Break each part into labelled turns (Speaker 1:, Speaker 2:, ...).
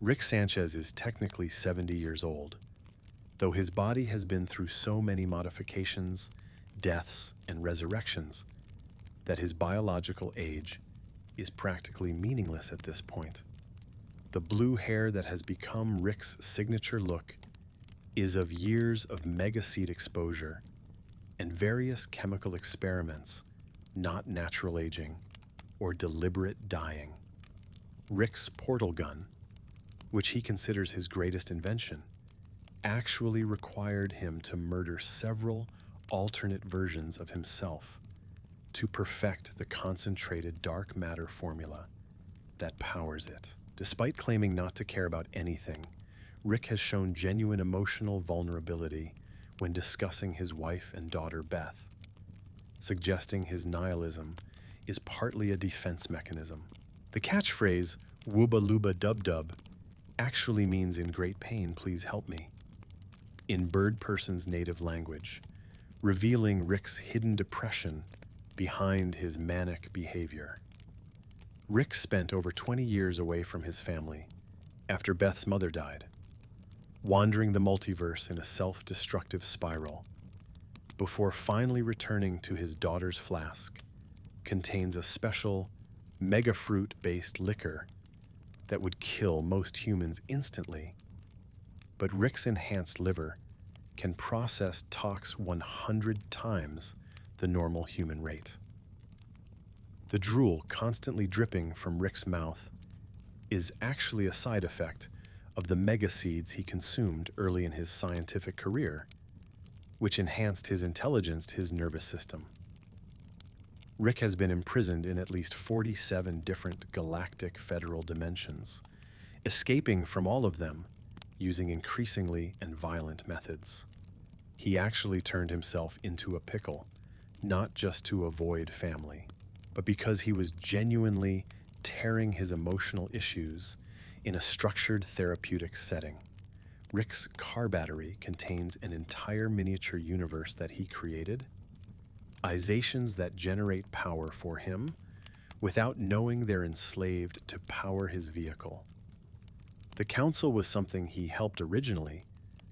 Speaker 1: Rick Sanchez is technically 70 years old, though his body has been through so many modifications, deaths, and resurrections that his biological age is practically meaningless at this point. The blue hair that has become Rick's signature look is of years of megaseed exposure and various chemical experiments, not natural aging or deliberate dying. Rick's portal gun, which he considers his greatest invention, actually required him to murder several alternate versions of himself to perfect the concentrated dark matter formula that powers it. Despite claiming not to care about anything, Rick has shown genuine emotional vulnerability when discussing his wife and daughter Beth, suggesting his nihilism is partly a defense mechanism. The catchphrase, "Wooba looba dub dub," actually means "in great pain, please help me," in Bird Person's native language, revealing Rick's hidden depression behind his manic behavior. Rick spent over 20 years away from his family after Beth's mother died, wandering the multiverse in a self-destructive spiral, before finally returning to his daughter's flask contains a special mega fruit-based liquor that would kill most humans instantly. But Rick's enhanced liver can process tox 100 times the normal human rate. The drool constantly dripping from Rick's mouth is actually a side effect of the mega seeds he consumed early in his scientific career, which enhanced his intelligence, his nervous system. Rick has been imprisoned in at least 47 different galactic federal dimensions, escaping from all of them using increasingly and violent methods. He actually turned himself into a pickle, not just to avoid family, but because he was genuinely tearing his emotional issues in a structured therapeutic setting. Rick's car battery contains an entire miniature universe that he created, izations that generate power for him without knowing they're enslaved to power his vehicle. The council was something he helped originally,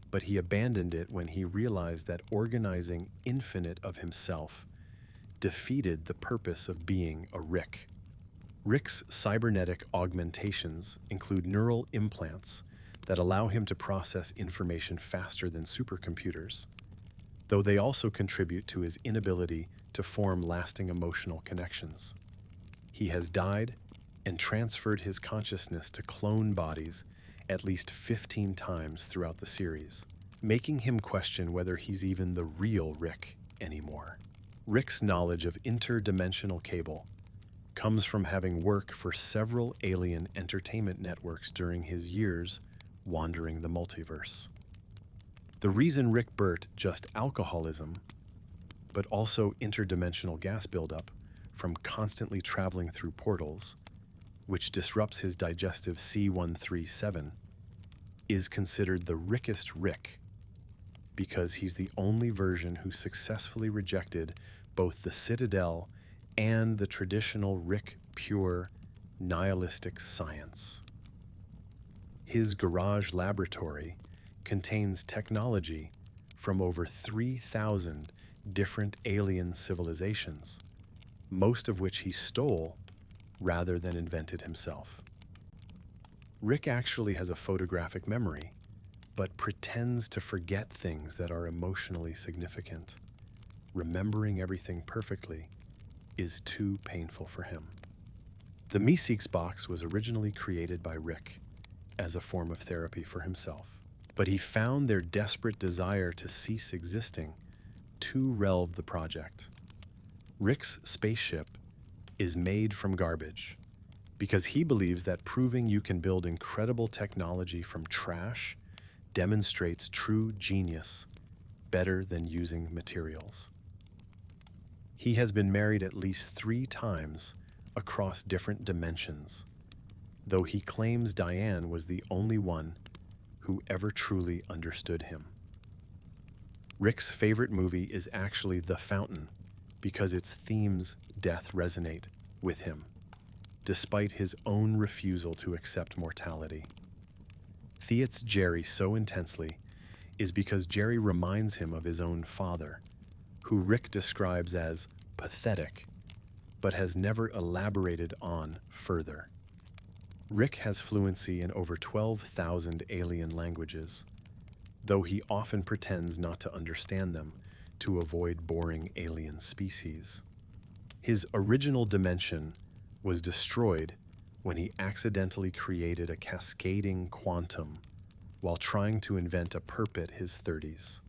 Speaker 1: but he abandoned it when he realized that organizing infinite of himself defeated the purpose of being a Rick. Rick's cybernetic augmentations include neural implants that allow him to process information faster than supercomputers, though they also contribute to his inability to form lasting emotional connections. He has died and transferred his consciousness to clone bodies at least 15 times throughout the series, making him question whether he's even the real Rick anymore. Rick's knowledge of interdimensional cable comes from having worked for several alien entertainment networks during his years wandering the multiverse. The reason Rick burnt just alcoholism, but also interdimensional gas buildup from constantly traveling through portals, which disrupts his digestive C137, is considered the Rickest Rick because he's the only version who successfully rejected both the Citadel and the traditional Rick pure nihilistic science. His garage laboratory contains technology from over 3,000 different alien civilizations, most of which he stole rather than invented himself. Rick actually has a photographic memory, but pretends to forget things that are emotionally significant. Remembering everything perfectly is too painful for him. The Meeseeks box was originally created by Rick as a form of therapy for himself, but he found their desperate desire to cease existing to relve the project. Rick's spaceship is made from garbage because he believes that proving you can build incredible technology from trash demonstrates true genius better than using materials. He has been married at least 3 times across different dimensions, though he claims Diane was the only one who ever truly understood him. Rick's favorite movie is actually The Fountain because its themes death resonate with him, despite his own refusal to accept mortality. Theates Jerry so intensely is because Jerry reminds him of his own father, who Rick describes as pathetic, but has never elaborated on further. Rick has fluency in over 12,000 alien languages, though he often pretends not to understand them to avoid boring alien species. His original dimension was destroyed when he accidentally created a cascading quantum while trying to invent a perp at his 30s.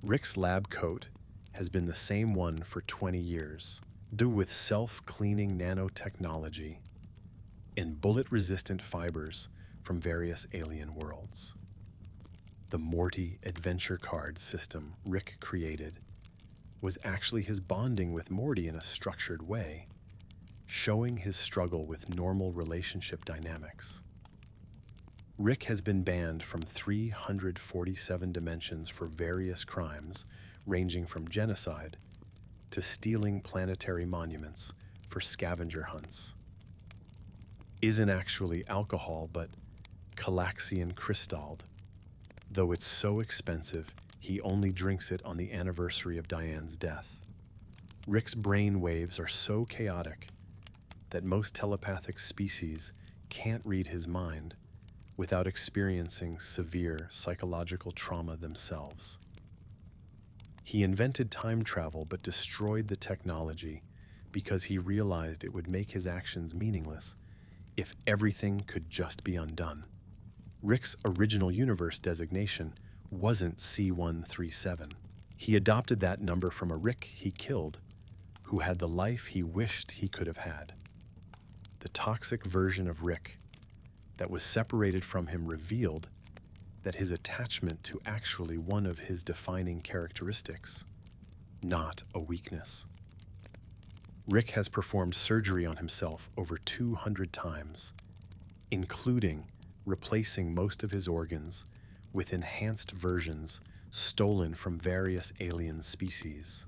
Speaker 1: Rick's lab coat has been the same one for 20 years, due with self-cleaning nanotechnology and bullet-resistant fibers from various alien worlds. The Morty adventure card system Rick created was actually his bonding with Morty in a structured way, showing his struggle with normal relationship dynamics. Rick has been banned from 347 dimensions for various crimes, ranging from genocide to stealing planetary monuments for scavenger hunts. Isn't actually alcohol, but Calaxian crystalled. Though it's so expensive, he only drinks it on the anniversary of Diane's death. Rick's brain waves are so chaotic that most telepathic species can't read his mind without experiencing severe psychological trauma themselves. He invented time travel but destroyed the technology because he realized it would make his actions meaningless if everything could just be undone. Rick's original universe designation wasn't C137. He adopted that number from a Rick he killed, who had the life he wished he could have had. The toxic version of Rick that was separated from him revealed that his attachment to actually one of his defining characteristics, not a weakness. Rick has performed surgery on himself over 200 times, including replacing most of his organs with enhanced versions stolen from various alien species.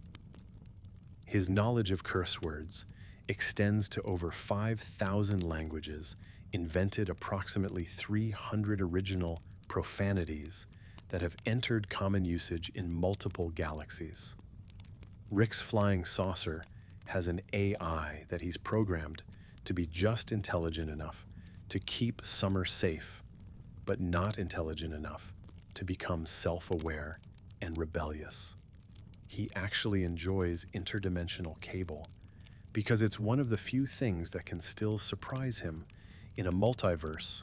Speaker 1: His knowledge of curse words extends to over 5,000 languages, invented approximately 300 original profanities that have entered common usage in multiple galaxies. Rick's flying saucer has an AI that he's programmed to be just intelligent enough to keep Summer safe, but not intelligent enough to become self-aware and rebellious. He actually enjoys interdimensional cable because it's one of the few things that can still surprise him in a multiverse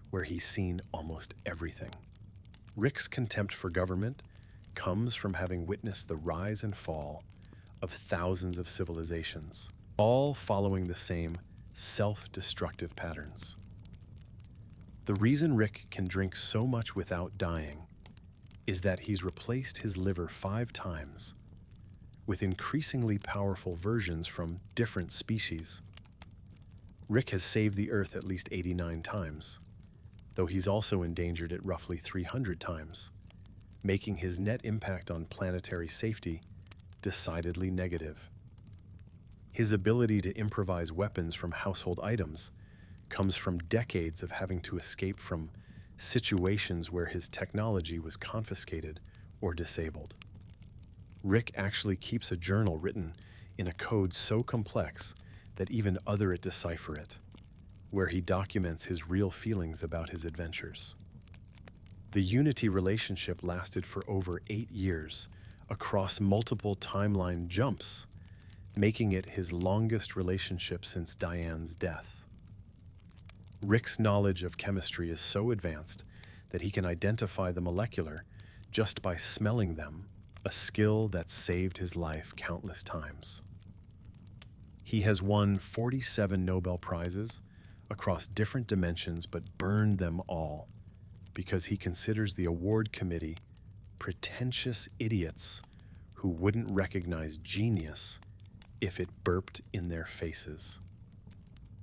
Speaker 1: where he's seen almost everything. Rick's contempt for government comes from having witnessed the rise and fall of thousands of civilizations, all following the same self-destructive patterns. The reason Rick can drink so much without dying is that he's replaced his liver 5 times with increasingly powerful versions from different species. Rick has saved the Earth at least 89 times, though he's also endangered it roughly 300 times, making his net impact on planetary safety decidedly negative. His ability to improvise weapons from household items comes from decades of having to escape from situations where his technology was confiscated or disabled. Rick actually keeps a journal written in a code so complex that even others decipher it, where he documents his real feelings about his adventures. The Unity relationship lasted for over 8 years across multiple timeline jumps, making it his longest relationship since Diane's death. Rick's knowledge of chemistry is so advanced that he can identify the molecular just by smelling them, a skill that saved his life countless times. He has won 47 Nobel Prizes across different dimensions but burned them all because he considers the award committee pretentious idiots who wouldn't recognize genius if it burped in their faces.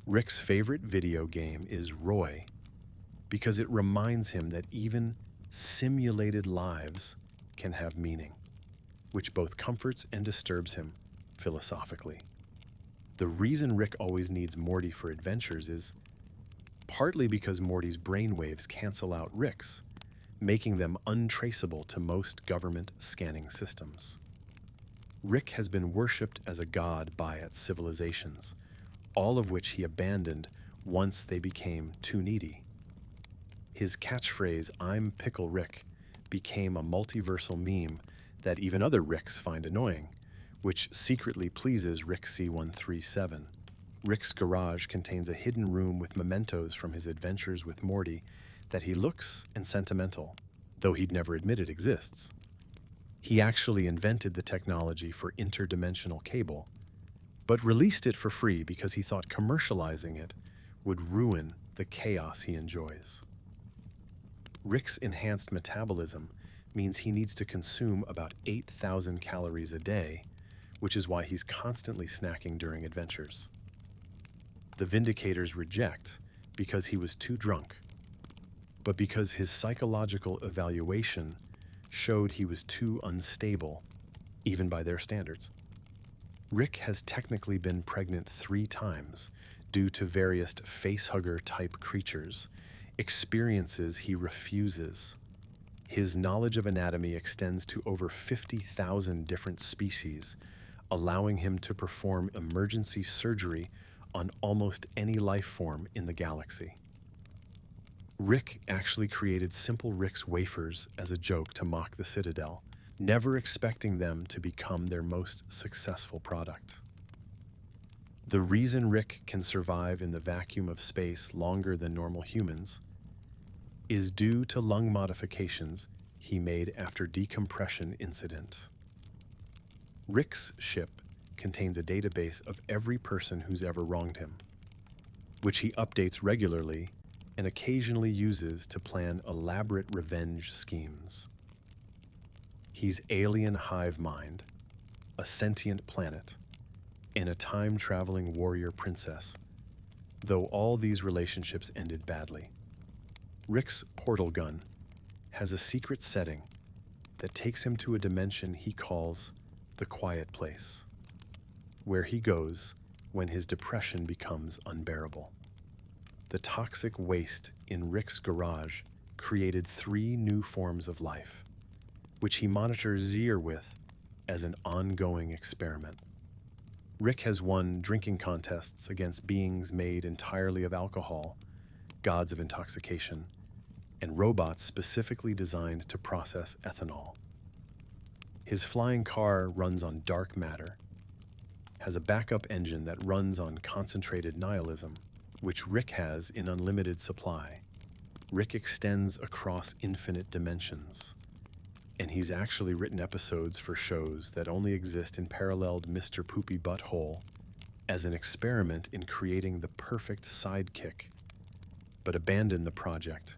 Speaker 1: Rick's favorite video game is Roy because it reminds him that even simulated lives can have meaning, which both comforts and disturbs him philosophically. The reason Rick always needs Morty for adventures is partly because Morty's brainwaves cancel out Rick's, making them untraceable to most government scanning systems. Rick has been worshipped as a god by its civilizations, all of which he abandoned once they became too needy. His catchphrase, "I'm Pickle Rick," became a multiversal meme that even other Ricks find annoying, which secretly pleases Rick C137. Rick's garage contains a hidden room with mementos from his adventures with Morty that he looks and sentimental, though he'd never admit it exists. He actually invented the technology for interdimensional cable, but released it for free because he thought commercializing it would ruin the chaos he enjoys. Rick's enhanced metabolism means he needs to consume about 8,000 calories a day, which is why he's constantly snacking during adventures. The Vindicators reject because he was too drunk, but because his psychological evaluation showed he was too unstable, even by their standards. Rick has technically been pregnant 3 times due to various facehugger-type creatures, experiences he refuses. His knowledge of anatomy extends to over 50,000 different species, allowing him to perform emergency surgery on almost any life form in the galaxy. Rick actually created Simple Rick's wafers as a joke to mock the Citadel, never expecting them to become their most successful product. The reason Rick can survive in the vacuum of space longer than normal humans is due to lung modifications he made after decompression incident. Rick's ship contains a database of every person who's ever wronged him, which he updates regularly and occasionally uses to plan elaborate revenge schemes. He's alien hive mind, a sentient planet, and a time-traveling warrior princess, though all these relationships ended badly. Rick's portal gun has a secret setting that takes him to a dimension he calls the quiet place, where he goes when his depression becomes unbearable. The toxic waste in Rick's garage created 3 new forms of life, which he monitors Zier with as an ongoing experiment. Rick has won drinking contests against beings made entirely of alcohol, gods of intoxication, and robots specifically designed to process ethanol. His flying car runs on dark matter, has a backup engine that runs on concentrated nihilism, which Rick has in unlimited supply. Rick extends across infinite dimensions, and he's actually written episodes for shows that only exist in paralleled Mr. Poopy Butthole as an experiment in creating the perfect sidekick, but abandoned the project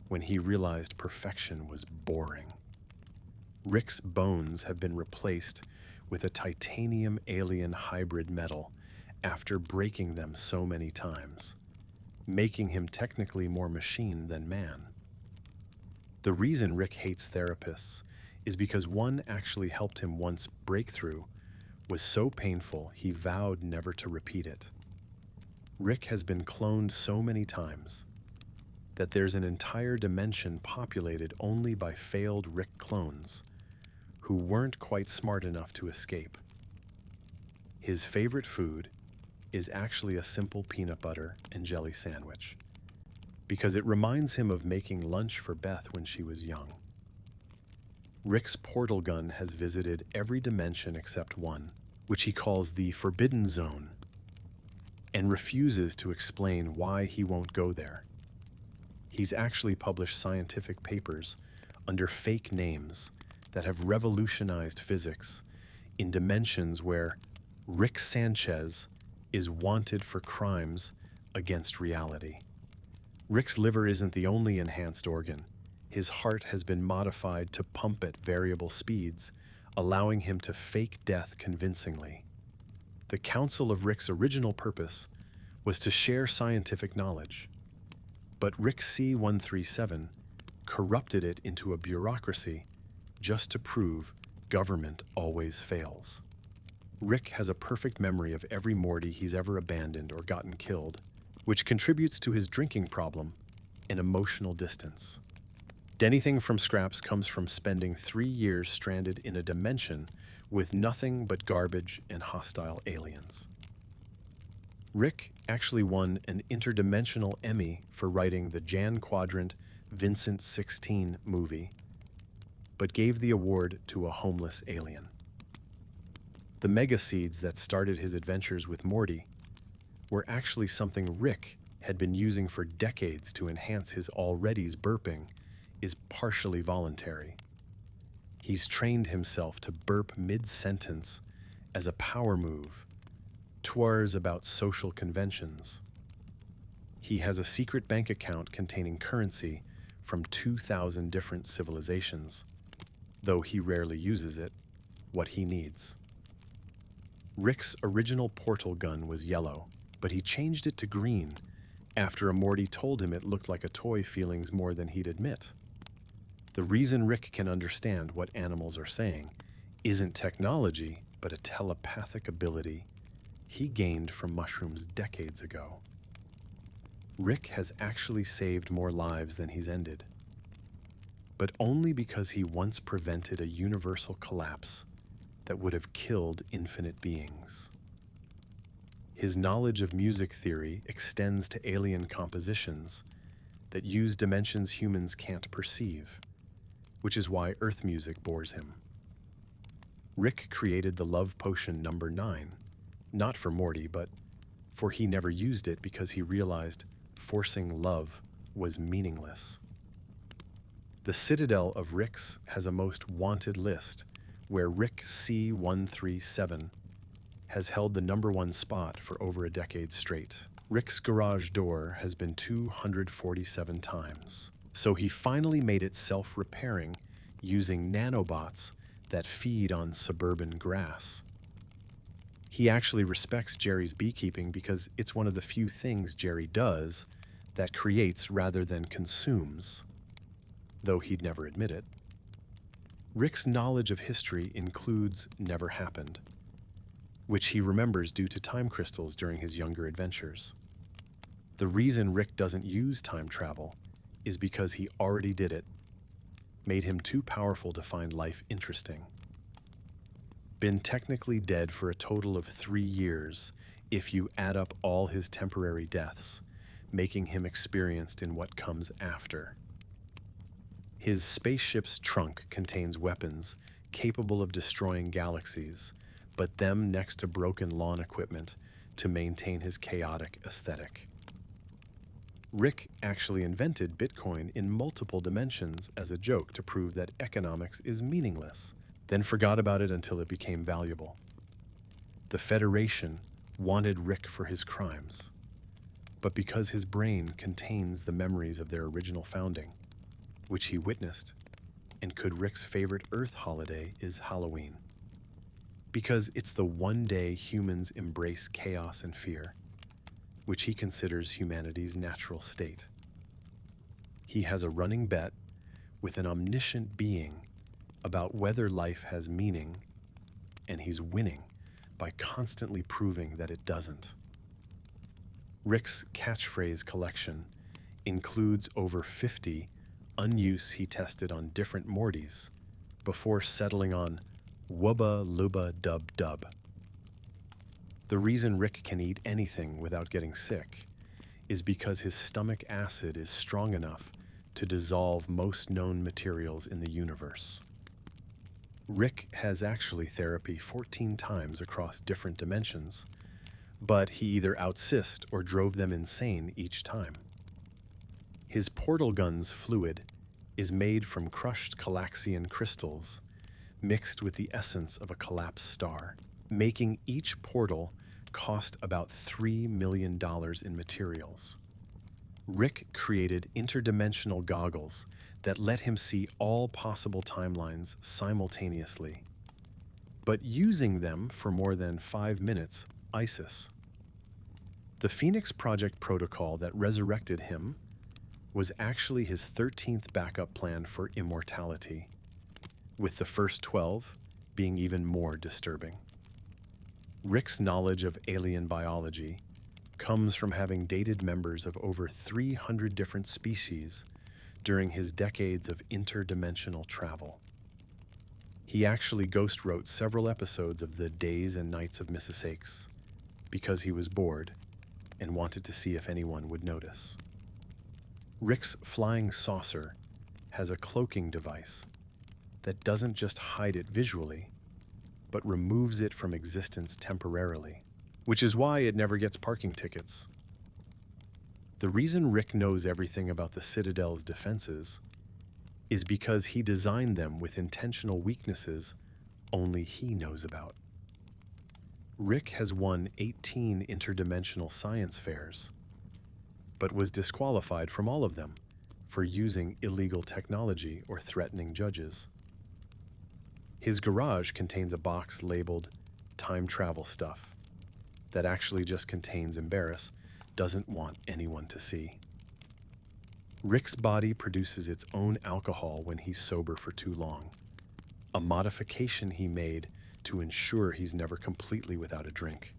Speaker 1: when he realized perfection was boring. Rick's bones have been replaced with a titanium alien hybrid metal after breaking them so many times, making him technically more machine than man. The reason Rick hates therapists is because one actually helped him once break through was so painful he vowed never to repeat it. Rick has been cloned so many times that there's an entire dimension populated only by failed Rick clones who weren't quite smart enough to escape. His favorite food is actually a simple peanut butter and jelly sandwich, because it reminds him of making lunch for Beth when she was young. Rick's portal gun has visited every dimension except one, which he calls the Forbidden Zone, and refuses to explain why he won't go there. He's actually published scientific papers under fake names that have revolutionized physics in dimensions where Rick Sanchez is wanted for crimes against reality. Rick's liver isn't the only enhanced organ. His heart has been modified to pump at variable speeds, allowing him to fake death convincingly. The Council of Rick's original purpose was to share scientific knowledge, but Rick C137 corrupted it into a bureaucracy just to prove government always fails. Rick has a perfect memory of every Morty he's ever abandoned or gotten killed, which contributes to his drinking problem and emotional distance. Anything from Scraps comes from spending 3 years stranded in a dimension with nothing but garbage and hostile aliens. Rick actually won an Interdimensional Emmy for writing the Jan Quadrant Vincent 16 movie, but gave the award to a homeless alien. The mega seeds that started his adventures with Morty were actually something Rick had been using for decades to enhance his already's burping is partially voluntary. He's trained himself to burp mid-sentence as a power move, tours about social conventions. He has a secret bank account containing currency from 2,000 different civilizations, though he rarely uses it, what he needs. Rick's original portal gun was yellow, but he changed it to green after a Morty told him it looked like a toy feelings more than he'd admit. The reason Rick can understand what animals are saying isn't technology, but a telepathic ability he gained from mushrooms decades ago. Rick has actually saved more lives than he's ended, but only because he once prevented a universal collapse that would have killed infinite beings. His knowledge of music theory extends to alien compositions that use dimensions humans can't perceive, which is why Earth music bores him. Rick created the love potion number 9, not for Morty, but for he never used it because he realized forcing love was meaningless. The Citadel of Ricks has a most wanted list where Rick C137 has held the number 1 spot for over a decade straight. Rick's garage door has been 247 times, so he finally made it self-repairing using nanobots that feed on suburban grass. He actually respects Jerry's beekeeping because it's one of the few things Jerry does that creates rather than consumes, though he'd never admit it. Rick's knowledge of history includes Never Happened, which he remembers due to time crystals during his younger adventures. The reason Rick doesn't use time travel is because he already did it, made him too powerful to find life interesting. Been technically dead for a total of 3 years if you add up all his temporary deaths, making him experienced in what comes after. His spaceship's trunk contains weapons capable of destroying galaxies, but them next to broken lawn equipment to maintain his chaotic aesthetic. Rick actually invented Bitcoin in multiple dimensions as a joke to prove that economics is meaningless, then forgot about it until it became valuable. The Federation wanted Rick for his crimes, but because his brain contains the memories of their original founding, which he witnessed, and could Rick's favorite Earth holiday is Halloween, because it's the one day humans embrace chaos and fear, which he considers humanity's natural state. He has a running bet with an omniscient being about whether life has meaning, and he's winning by constantly proving that it doesn't. Rick's catchphrase collection includes over 50 unuse he tested on different Mortys before settling on Wubba Luba Dub Dub. The reason Rick can eat anything without getting sick is because his stomach acid is strong enough to dissolve most known materials in the universe. Rick has actually therapy 14 times across different dimensions, but he either outsist or drove them insane each time. His portal gun's fluid is made from crushed Calaxian crystals mixed with the essence of a collapsed star, making each portal cost about $3 million in materials. Rick created interdimensional goggles that let him see all possible timelines simultaneously, but using them for more than 5 minutes, ISIS. The Phoenix Project protocol that resurrected him was actually his 13th backup plan for immortality, with the first 12 being even more disturbing. Rick's knowledge of alien biology comes from having dated members of over 300 different species during his decades of interdimensional travel. He actually ghost wrote several episodes of the Days and Nights of Mrs. Sakes because he was bored and wanted to see if anyone would notice. Rick's flying saucer has a cloaking device that doesn't just hide it visually, but removes it from existence temporarily, which is why it never gets parking tickets. The reason Rick knows everything about the Citadel's defenses is because he designed them with intentional weaknesses only he knows about. Rick has won 18 interdimensional science fairs, but was disqualified from all of them for using illegal technology or threatening judges. His garage contains a box labeled time travel stuff that actually just contains embarrass, doesn't want anyone to see. Rick's body produces its own alcohol when he's sober for too long, a modification he made to ensure he's never completely without a drink.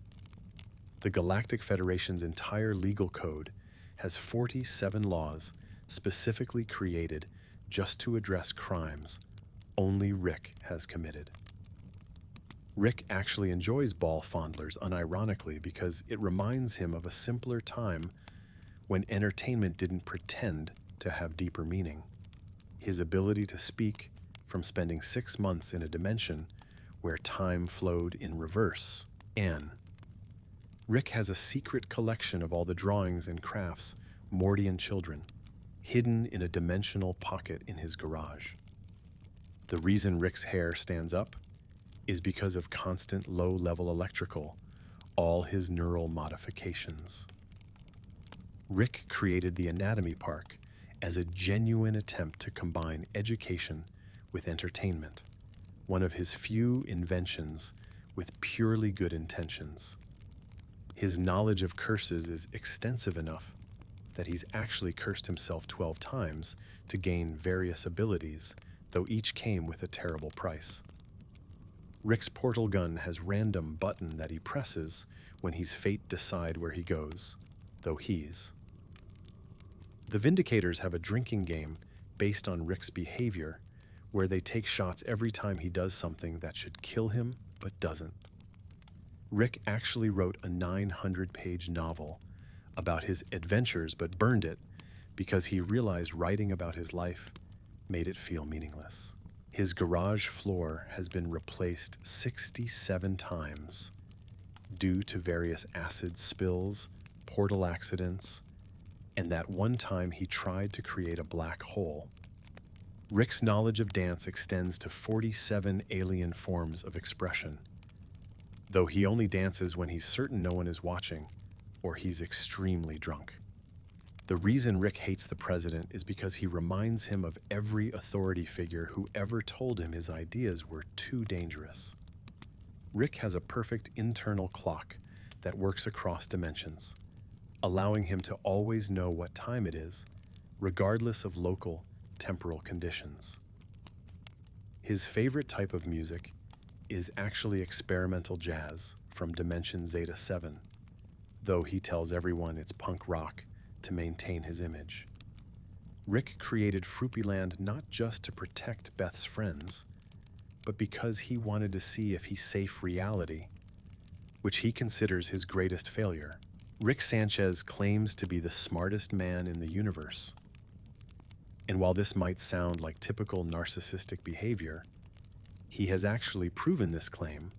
Speaker 1: The Galactic Federation's entire legal code has 47 laws specifically created just to address crimes only Rick has committed. Rick actually enjoys ball fondlers unironically because it reminds him of a simpler time when entertainment didn't pretend to have deeper meaning. His ability to speak from spending 6 months in a dimension where time flowed in reverse. And Rick has a secret collection of all the drawings and crafts Morty and children, hidden in a dimensional pocket in his garage. The reason Rick's hair stands up is because of constant low-level electrical, all his neural modifications. Rick created the Anatomy Park as a genuine attempt to combine education with entertainment, one of his few inventions with purely good intentions. His knowledge of curses is extensive enough that he's actually cursed himself 12 times to gain various abilities, though each came with a terrible price. Rick's portal gun has random button that he presses when he's fate decide where he goes, though he's. The Vindicators have a drinking game based on Rick's behavior where they take shots every time he does something that should kill him but doesn't. Rick actually wrote a 900-page novel about his adventures but burned it because he realized writing about his life made it feel meaningless. His garage floor has been replaced 67 times due to various acid spills, portal accidents, and that one time he tried to create a black hole. Rick's knowledge of dance extends to 47 alien forms of expression, though he only dances when he's certain no one is watching or he's extremely drunk. The reason Rick hates the president is because he reminds him of every authority figure who ever told him his ideas were too dangerous. Rick has a perfect internal clock that works across dimensions, allowing him to always know what time it is, regardless of local temporal conditions. His favorite type of music is actually experimental jazz from Dimension Zeta 7, though he tells everyone it's punk rock to maintain his image. Rick created Fruipyland not just to protect Beth's friends, but because he wanted to see if he's safe reality, which he considers his greatest failure. Rick Sanchez claims to be the smartest man in the universe. And while this might sound like typical narcissistic behavior, he has actually proven this claim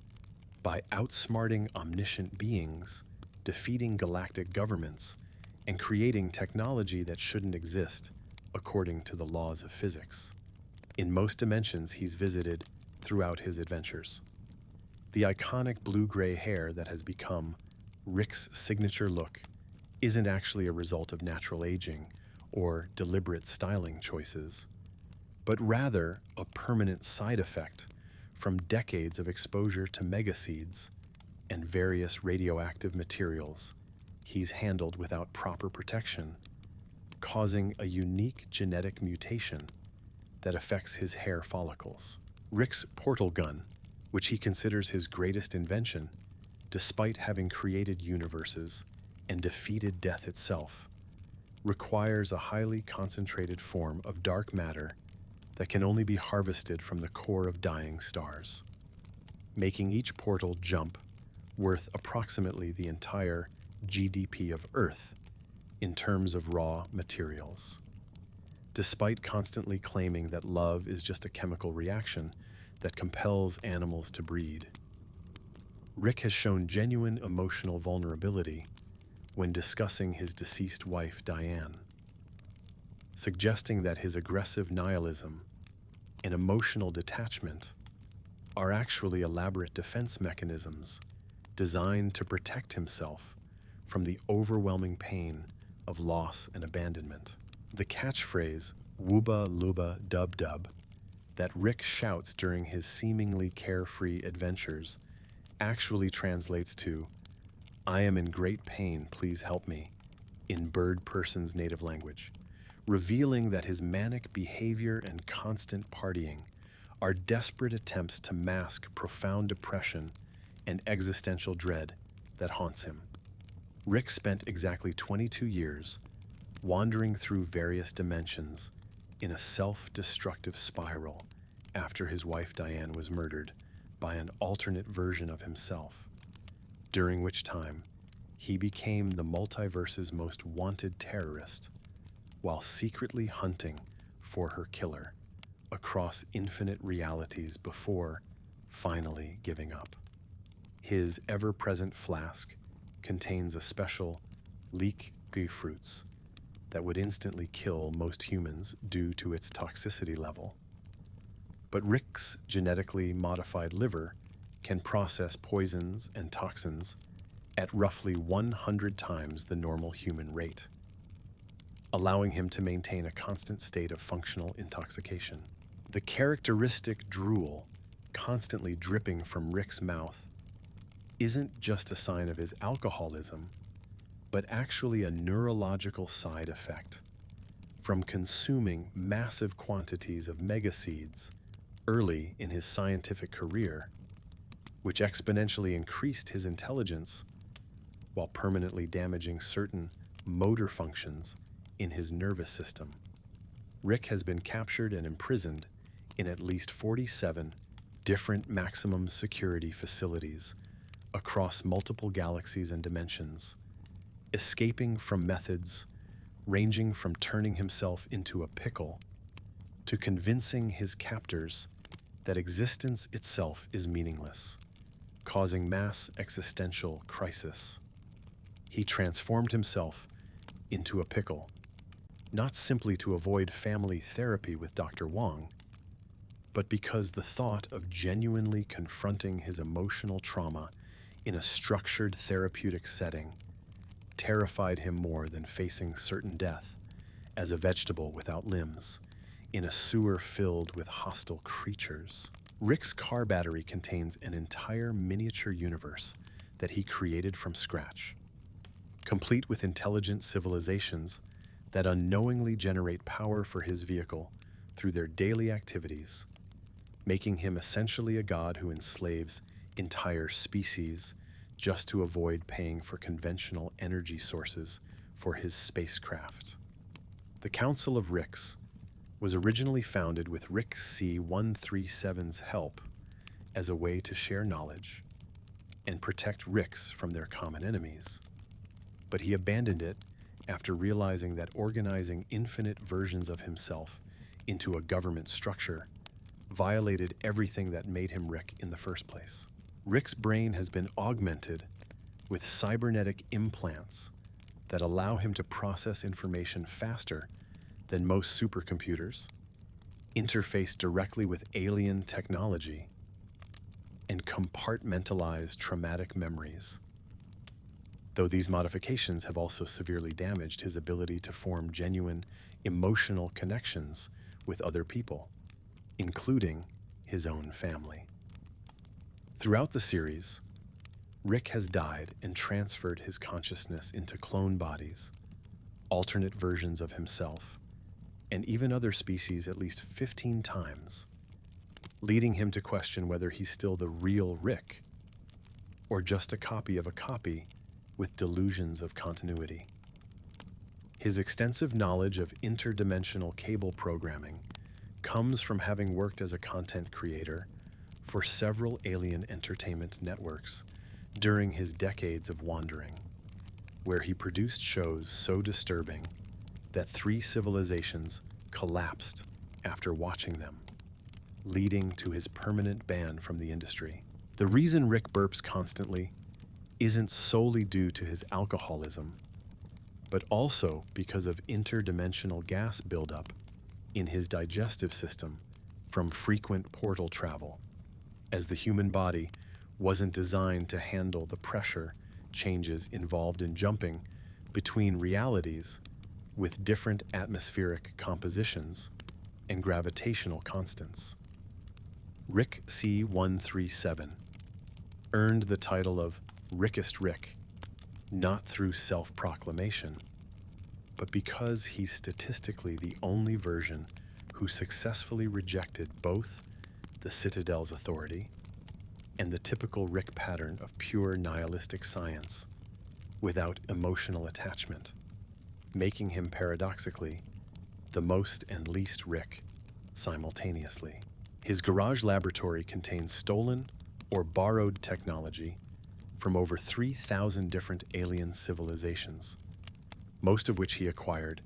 Speaker 1: by outsmarting omniscient beings, defeating galactic governments, and creating technology that shouldn't exist according to the laws of physics. In most dimensions he's visited throughout his adventures. The iconic blue-gray hair that has become Rick's signature look isn't actually a result of natural aging or deliberate styling choices, but rather a permanent side effect from decades of exposure to megaseeds and various radioactive materials he's handled without proper protection, causing a unique genetic mutation that affects his hair follicles. Rick's portal gun, which he considers his greatest invention, despite having created universes and defeated death itself, requires a highly concentrated form of dark matter that can only be harvested from the core of dying stars, making each portal jump worth approximately the entire GDP of Earth in terms of raw materials. Despite constantly claiming that love is just a chemical reaction that compels animals to breed, Rick has shown genuine emotional vulnerability when discussing his deceased wife, Diane, suggesting that his aggressive nihilism and emotional detachment are actually elaborate defense mechanisms designed to protect himself from the overwhelming pain of loss and abandonment. The catchphrase, "Wooba Luba Dub Dub," that Rick shouts during his seemingly carefree adventures actually translates to, "I am in great pain, please help me," in bird person's native language, revealing that his manic behavior and constant partying are desperate attempts to mask profound depression and existential dread that haunts him. Rick spent exactly 22 years wandering through various dimensions in a self-destructive spiral after his wife Diane was murdered by an alternate version of himself, during which time he became the multiverse's most wanted terrorist while secretly hunting for her killer across infinite realities before finally giving up. His ever-present flask contains a special leek fruits that would instantly kill most humans due to its toxicity level. But Rick's genetically modified liver can process poisons and toxins at roughly 100 times the normal human rate, allowing him to maintain a constant state of functional intoxication. The characteristic drool constantly dripping from Rick's mouth isn't just a sign of his alcoholism, but actually a neurological side effect from consuming massive quantities of megaseeds early in his scientific career, which exponentially increased his intelligence while permanently damaging certain motor functions in his nervous system. Rick has been captured and imprisoned in at least 47 different maximum security facilities across multiple galaxies and dimensions, escaping from methods ranging from turning himself into a pickle to convincing his captors that existence itself is meaningless, causing mass existential crisis. He transformed himself into a pickle, not simply to avoid family therapy with Dr. Wong, but because the thought of genuinely confronting his emotional trauma in a structured therapeutic setting terrified him more than facing certain death as a vegetable without limbs in a sewer filled with hostile creatures. Rick's car battery contains an entire miniature universe that he created from scratch, complete with intelligent civilizations that unknowingly generate power for his vehicle through their daily activities, making him essentially a god who enslaves entire species just to avoid paying for conventional energy sources for his spacecraft. The Council of Ricks was originally founded with Rick C-137's help as a way to share knowledge and protect Ricks from their common enemies. But he abandoned it after realizing that organizing infinite versions of himself into a government structure violated everything that made him Rick in the first place. Rick's brain has been augmented with cybernetic implants that allow him to process information faster than most supercomputers, interface directly with alien technology, and compartmentalize traumatic memories. Though these modifications have also severely damaged his ability to form genuine emotional connections with other people, including his own family. Throughout the series, Rick has died and transferred his consciousness into clone bodies, alternate versions of himself, and even other species at least 15 times, leading him to question whether he's still the real Rick or just a copy of a copy with delusions of continuity. His extensive knowledge of interdimensional cable programming comes from having worked as a content creator for several alien entertainment networks during his decades of wandering, where he produced shows so disturbing that 3 civilizations collapsed after watching them, leading to his permanent ban from the industry. The reason Rick burps constantly isn't solely due to his alcoholism, but also because of interdimensional gas buildup in his digestive system from frequent portal travel, as the human body wasn't designed to handle the pressure changes involved in jumping between realities with different atmospheric compositions and gravitational constants. Rick C137 earned the title of Rickest Rick, not through self-proclamation, but because he's statistically the only version who successfully rejected both the Citadel's authority and the typical Rick pattern of pure nihilistic science without emotional attachment, making him paradoxically the most and least Rick simultaneously. His garage laboratory contains stolen or borrowed technology from over 3,000 different alien civilizations, most of which he acquired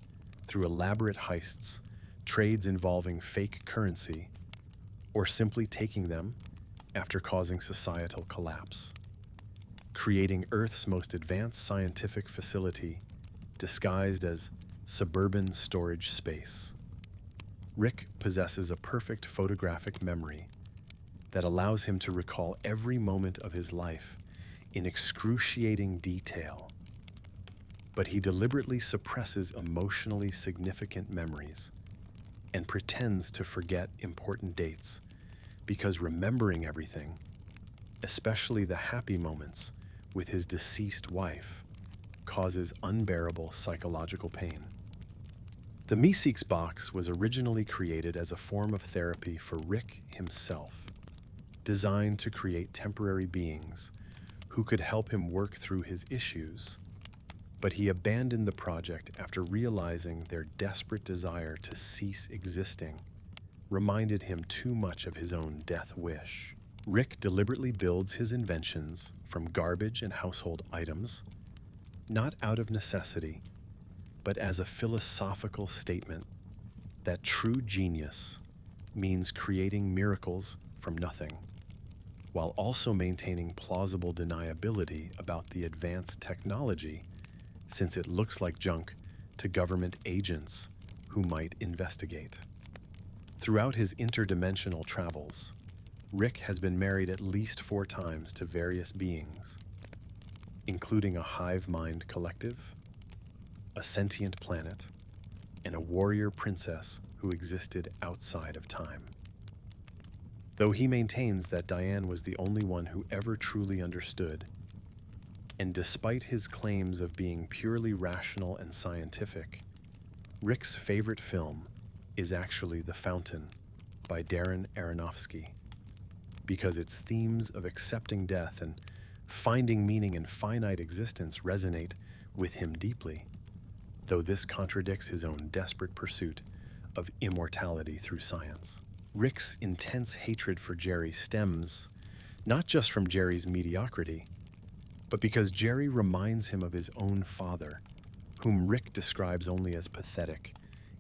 Speaker 1: through elaborate heists, trades involving fake currency, or simply taking them after causing societal collapse, creating Earth's most advanced scientific facility disguised as suburban storage space. Rick possesses a perfect photographic memory that allows him to recall every moment of his life in excruciating detail, but he deliberately suppresses emotionally significant memories and pretends to forget important dates because remembering everything, especially the happy moments with his deceased wife, causes unbearable psychological pain. The Meeseeks box was originally created as a form of therapy for Rick himself, designed to create temporary beings who could help him work through his issues, but he abandoned the project after realizing their desperate desire to cease existing reminded him too much of his own death wish. Rick deliberately builds his inventions from garbage and household items, not out of necessity, but as a philosophical statement that true genius means creating miracles from nothing, while also maintaining plausible deniability about the advanced technology, since it looks like junk to government agents who might investigate. Throughout his interdimensional travels, Rick has been married at least 4 times to various beings, including a hive mind collective, a sentient planet, and a warrior princess who existed outside of time. Though he maintains that Diane was the only one who ever truly understood, and despite his claims of being purely rational and scientific, Rick's favorite film is actually The Fountain by Darren Aronofsky, because its themes of accepting death and finding meaning in finite existence resonate with him deeply, though this contradicts his own desperate pursuit of immortality through science. Rick's intense hatred for Jerry stems not just from Jerry's mediocrity, but because Jerry reminds him of his own father, whom Rick describes only as pathetic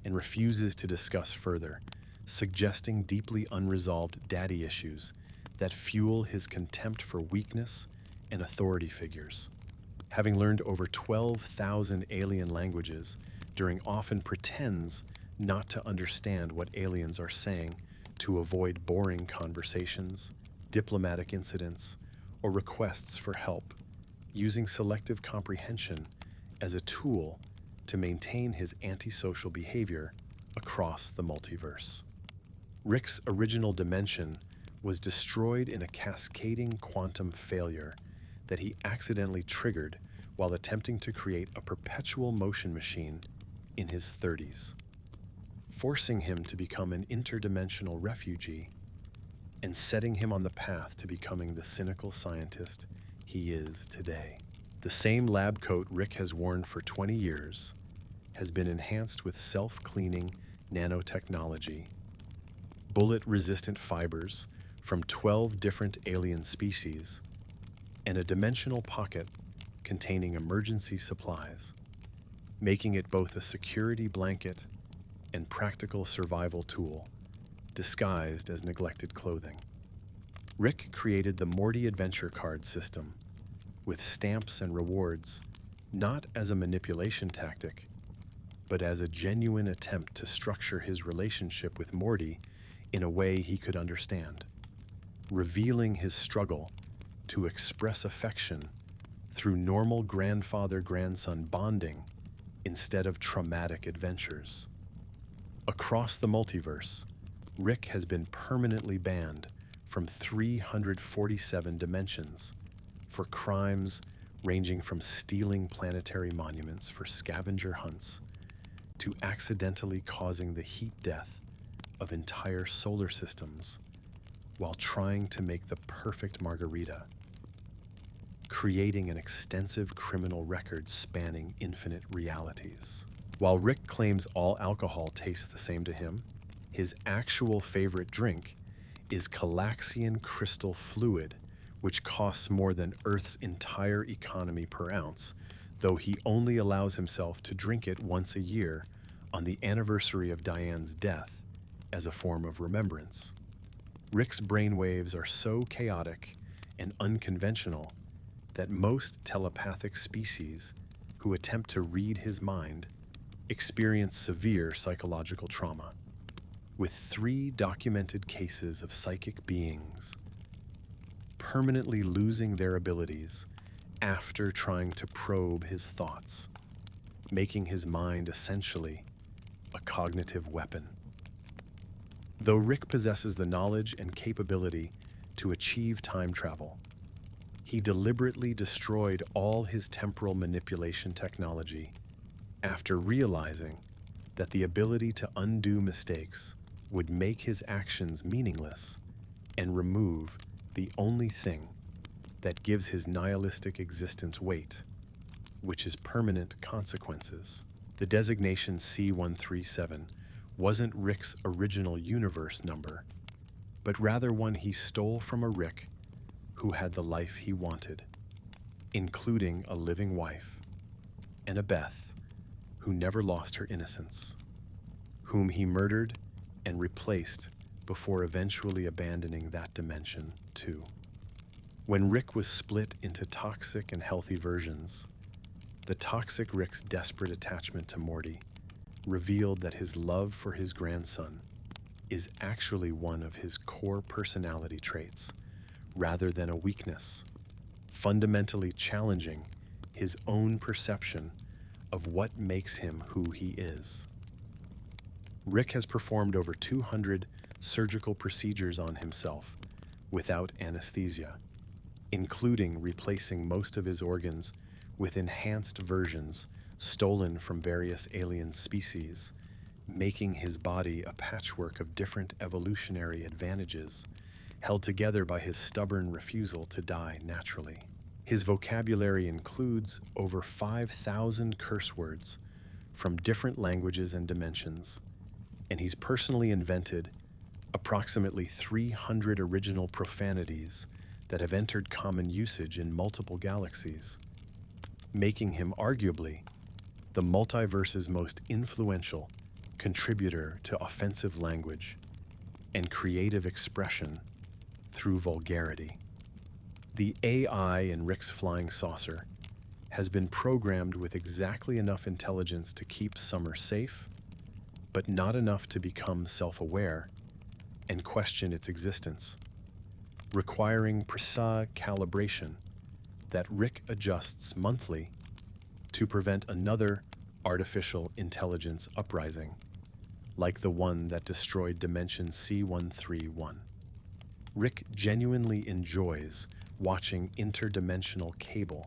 Speaker 1: and refuses to discuss further, suggesting deeply unresolved daddy issues that fuel his contempt for weakness and authority figures. Having learned over 12,000 alien languages, During often pretends not to understand what aliens are saying to avoid boring conversations, diplomatic incidents, or requests for help, using selective comprehension as a tool to maintain his antisocial behavior across the multiverse. Rick's original dimension was destroyed in a cascading quantum failure that he accidentally triggered while attempting to create a perpetual motion machine in his 30s, forcing him to become an interdimensional refugee and setting him on the path to becoming the cynical scientist he is today. The same lab coat Rick has worn for 20 years has been enhanced with self-cleaning nanotechnology, bullet-resistant fibers from 12 different alien species, and a dimensional pocket containing emergency supplies, making it both a security blanket and practical survival tool disguised as neglected clothing. Rick created the Morty Adventure Card system with stamps and rewards, not as a manipulation tactic, but as a genuine attempt to structure his relationship with Morty in a way he could understand, revealing his struggle to express affection through normal grandfather-grandson bonding instead of traumatic adventures. Across the multiverse, Rick has been permanently banned from 347 dimensions for crimes ranging from stealing planetary monuments for scavenger hunts to accidentally causing the heat death of entire solar systems while trying to make the perfect margarita, creating an extensive criminal record spanning infinite realities. While Rick claims all alcohol tastes the same to him, his actual favorite drink is Calaxian crystal fluid, which costs more than Earth's entire economy per ounce, though he only allows himself to drink it once a year on the anniversary of Diane's death as a form of remembrance. Rick's brainwaves are so chaotic and unconventional that most telepathic species who attempt to read his mind experience severe psychological trauma, with 3 documented cases of psychic beings permanently losing their abilities after trying to probe his thoughts, making his mind essentially a cognitive weapon. Though Rick possesses the knowledge and capability to achieve time travel, he deliberately destroyed all his temporal manipulation technology after realizing that the ability to undo mistakes would make his actions meaningless and remove the only thing that gives his nihilistic existence weight, which is permanent consequences. The designation C-137 wasn't Rick's original universe number, but rather one he stole from a Rick who had the life he wanted, including a living wife and a Beth who never lost her innocence, whom he murdered and replaced before eventually abandoning that dimension too. When Rick was split into toxic and healthy versions, the toxic Rick's desperate attachment to Morty revealed that his love for his grandson is actually one of his core personality traits rather than a weakness, fundamentally challenging his own perception of what makes him who he is. Rick has performed over 200 surgical procedures on himself without anesthesia, including replacing most of his organs with enhanced versions stolen from various alien species, making his body a patchwork of different evolutionary advantages held together by his stubborn refusal to die naturally. His vocabulary includes over 5,000 curse words from different languages and dimensions, and he's personally invented approximately 300 original profanities that have entered common usage in multiple galaxies, making him arguably the multiverse's most influential contributor to offensive language and creative expression through vulgarity. The AI in Rick's flying saucer has been programmed with exactly enough intelligence to keep Summer safe, but not enough to become self-aware and question its existence, requiring precise calibration that Rick adjusts monthly to prevent another artificial intelligence uprising, like the one that destroyed Dimension C-131. Rick genuinely enjoys watching interdimensional cable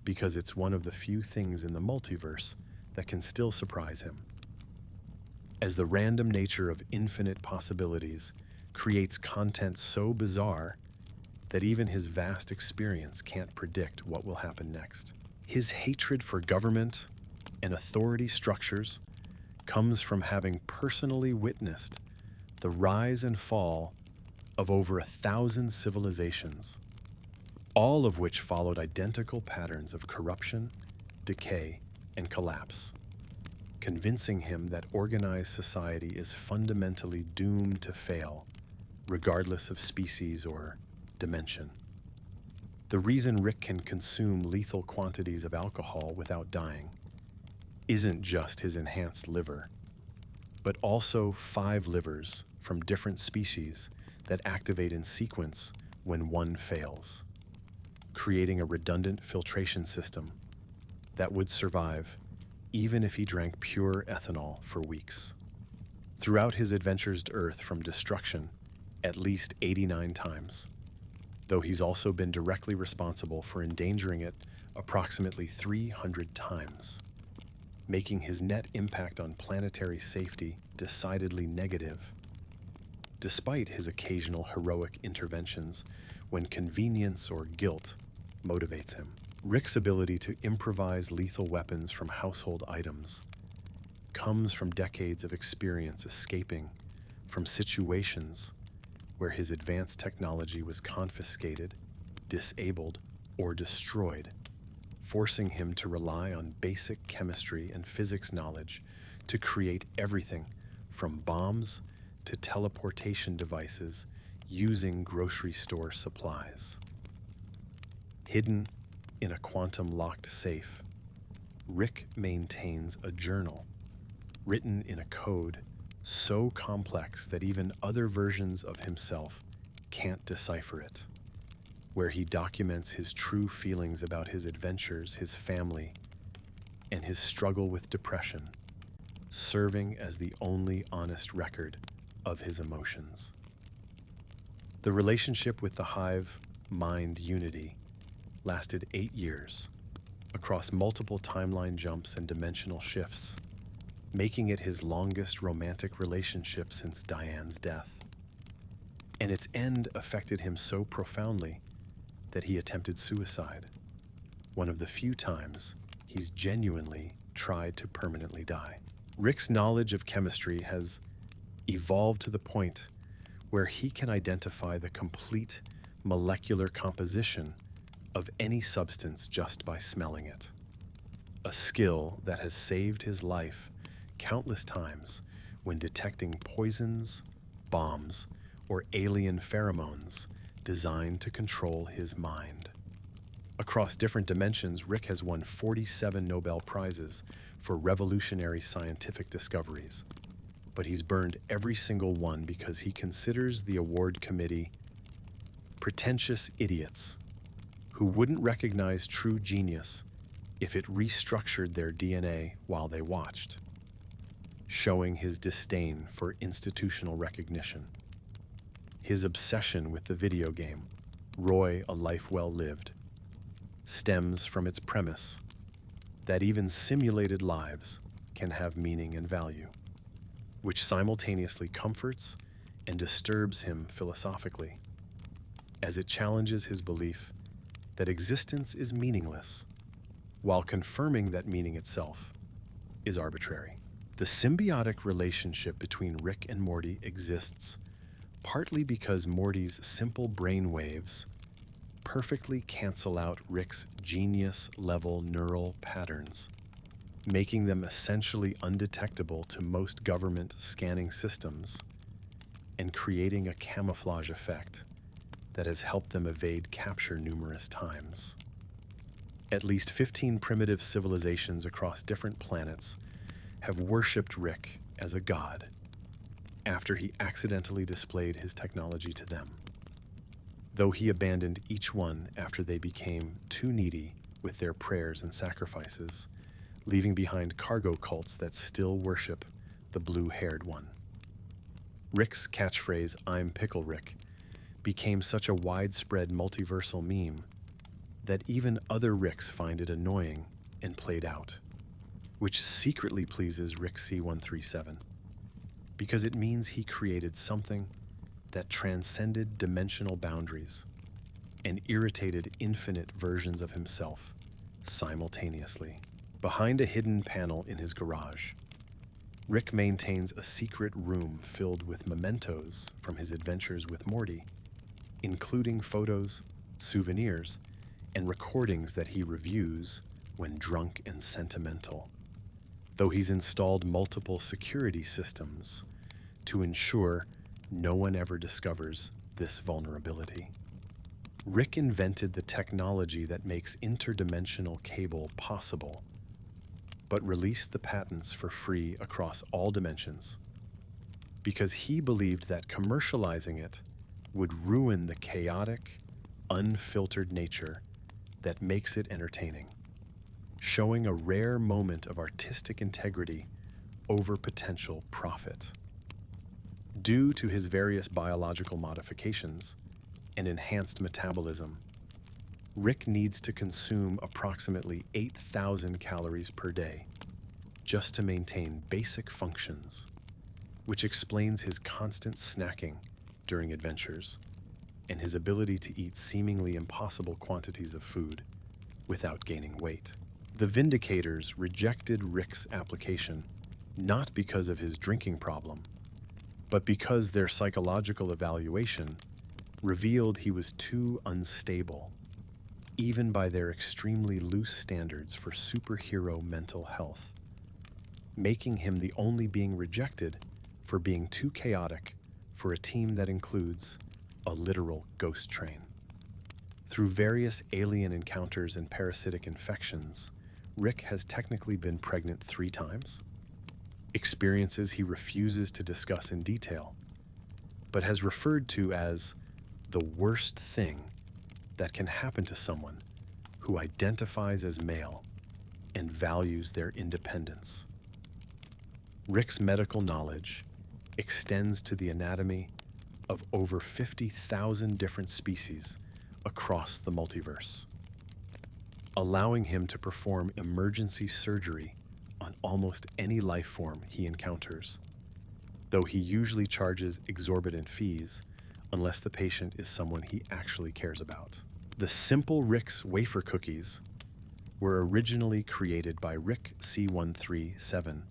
Speaker 1: because it's one of the few things in the multiverse that can still surprise him, as the random nature of infinite possibilities creates content so bizarre that even his vast experience can't predict what will happen next. His hatred for government and authority structures comes from having personally witnessed the rise and fall of over 1,000 civilizations, all of which followed identical patterns of corruption, decay, and collapse, convincing him that organized society is fundamentally doomed to fail, regardless of species or dimension. The reason Rick can consume lethal quantities of alcohol without dying isn't just his enhanced liver, but also 5 livers from different species that activate in sequence when one fails, creating a redundant filtration system that would survive even if he drank pure ethanol for weeks. Throughout his adventures to Earth from destruction at least 89 times, though he's also been directly responsible for endangering it approximately 300 times, making his net impact on planetary safety decidedly negative, despite his occasional heroic interventions when convenience or guilt motivates him. Rick's ability to improvise lethal weapons from household items comes from decades of experience escaping from situations where his advanced technology was confiscated, disabled, or destroyed, forcing him to rely on basic chemistry and physics knowledge to create everything from bombs to teleportation devices using grocery store supplies. Hidden in a quantum-locked safe, Rick maintains a journal written in a code so complex that even other versions of himself can't decipher it, where he documents his true feelings about his adventures, his family, and his struggle with depression, serving as the only honest record of his emotions. The relationship with the hive mind unity lasted 8 years, across multiple timeline jumps and dimensional shifts, making it his longest romantic relationship since Diane's death. And its end affected him so profoundly that he attempted suicide, one of the few times he's genuinely tried to permanently die. Rick's knowledge of chemistry has evolved to the point where he can identify the complete molecular composition of any substance just by smelling it, a skill that has saved his life countless times when detecting poisons, bombs, or alien pheromones designed to control his mind. Across different dimensions, Rick has won 47 Nobel Prizes for revolutionary scientific discoveries, but he's burned every single one because he considers the award committee pretentious idiots who wouldn't recognize true genius if it restructured their DNA while they watched, showing his disdain for institutional recognition. His obsession with the video game, Roy: A Life Well Lived, stems from its premise that even simulated lives can have meaning and value, which simultaneously comforts and disturbs him philosophically, as it challenges his belief that existence is meaningless, while confirming that meaning itself is arbitrary. The symbiotic relationship between Rick and Morty exists partly because Morty's simple brain waves perfectly cancel out Rick's genius-level neural patterns, making them essentially undetectable to most government scanning systems and creating a camouflage effect that has helped them evade capture numerous times. At least 15 primitive civilizations across different planets have worshipped Rick as a god after he accidentally displayed his technology to them, though he abandoned each one after they became too needy with their prayers and sacrifices, leaving behind cargo cults that still worship the blue-haired one. Rick's catchphrase, "I'm Pickle Rick," became such a widespread multiversal meme that even other Ricks find it annoying and played out, which secretly pleases Rick C137, because it means he created something that transcended dimensional boundaries, and irritated infinite versions of himself simultaneously. Behind a hidden panel in his garage, Rick maintains a secret room filled with mementos from his adventures with Morty, including photos, souvenirs, and recordings that he reviews when drunk and sentimental. Though he's installed multiple security systems to ensure no one ever discovers this vulnerability. Rick invented the technology that makes interdimensional cable possible, but released the patents for free across all dimensions because he believed that commercializing it would ruin the chaotic, unfiltered nature that makes it entertaining, showing a rare moment of artistic integrity over potential profit. Due to his various biological modifications and enhanced metabolism, Rick needs to consume approximately 8,000 calories per day just to maintain basic functions, which explains his constant snacking during adventures and his ability to eat seemingly impossible quantities of food without gaining weight. The Vindicators rejected Rick's application not because of his drinking problem, but because their psychological evaluation revealed he was too unstable, even by their extremely loose standards for superhero mental health, making him the only being rejected for being too chaotic for a team that includes a literal ghost train. Through various alien encounters and parasitic infections, Rick has technically been pregnant 3 times, experiences he refuses to discuss in detail, but has referred to as the worst thing that can happen to someone who identifies as male and values their independence. Rick's medical knowledge extends to the anatomy of over 50,000 different species across the multiverse, allowing him to perform emergency surgery on almost any life form he encounters, though he usually charges exorbitant fees unless the patient is someone he actually cares about. The Simple Rick's wafer cookies were originally created by Rick C137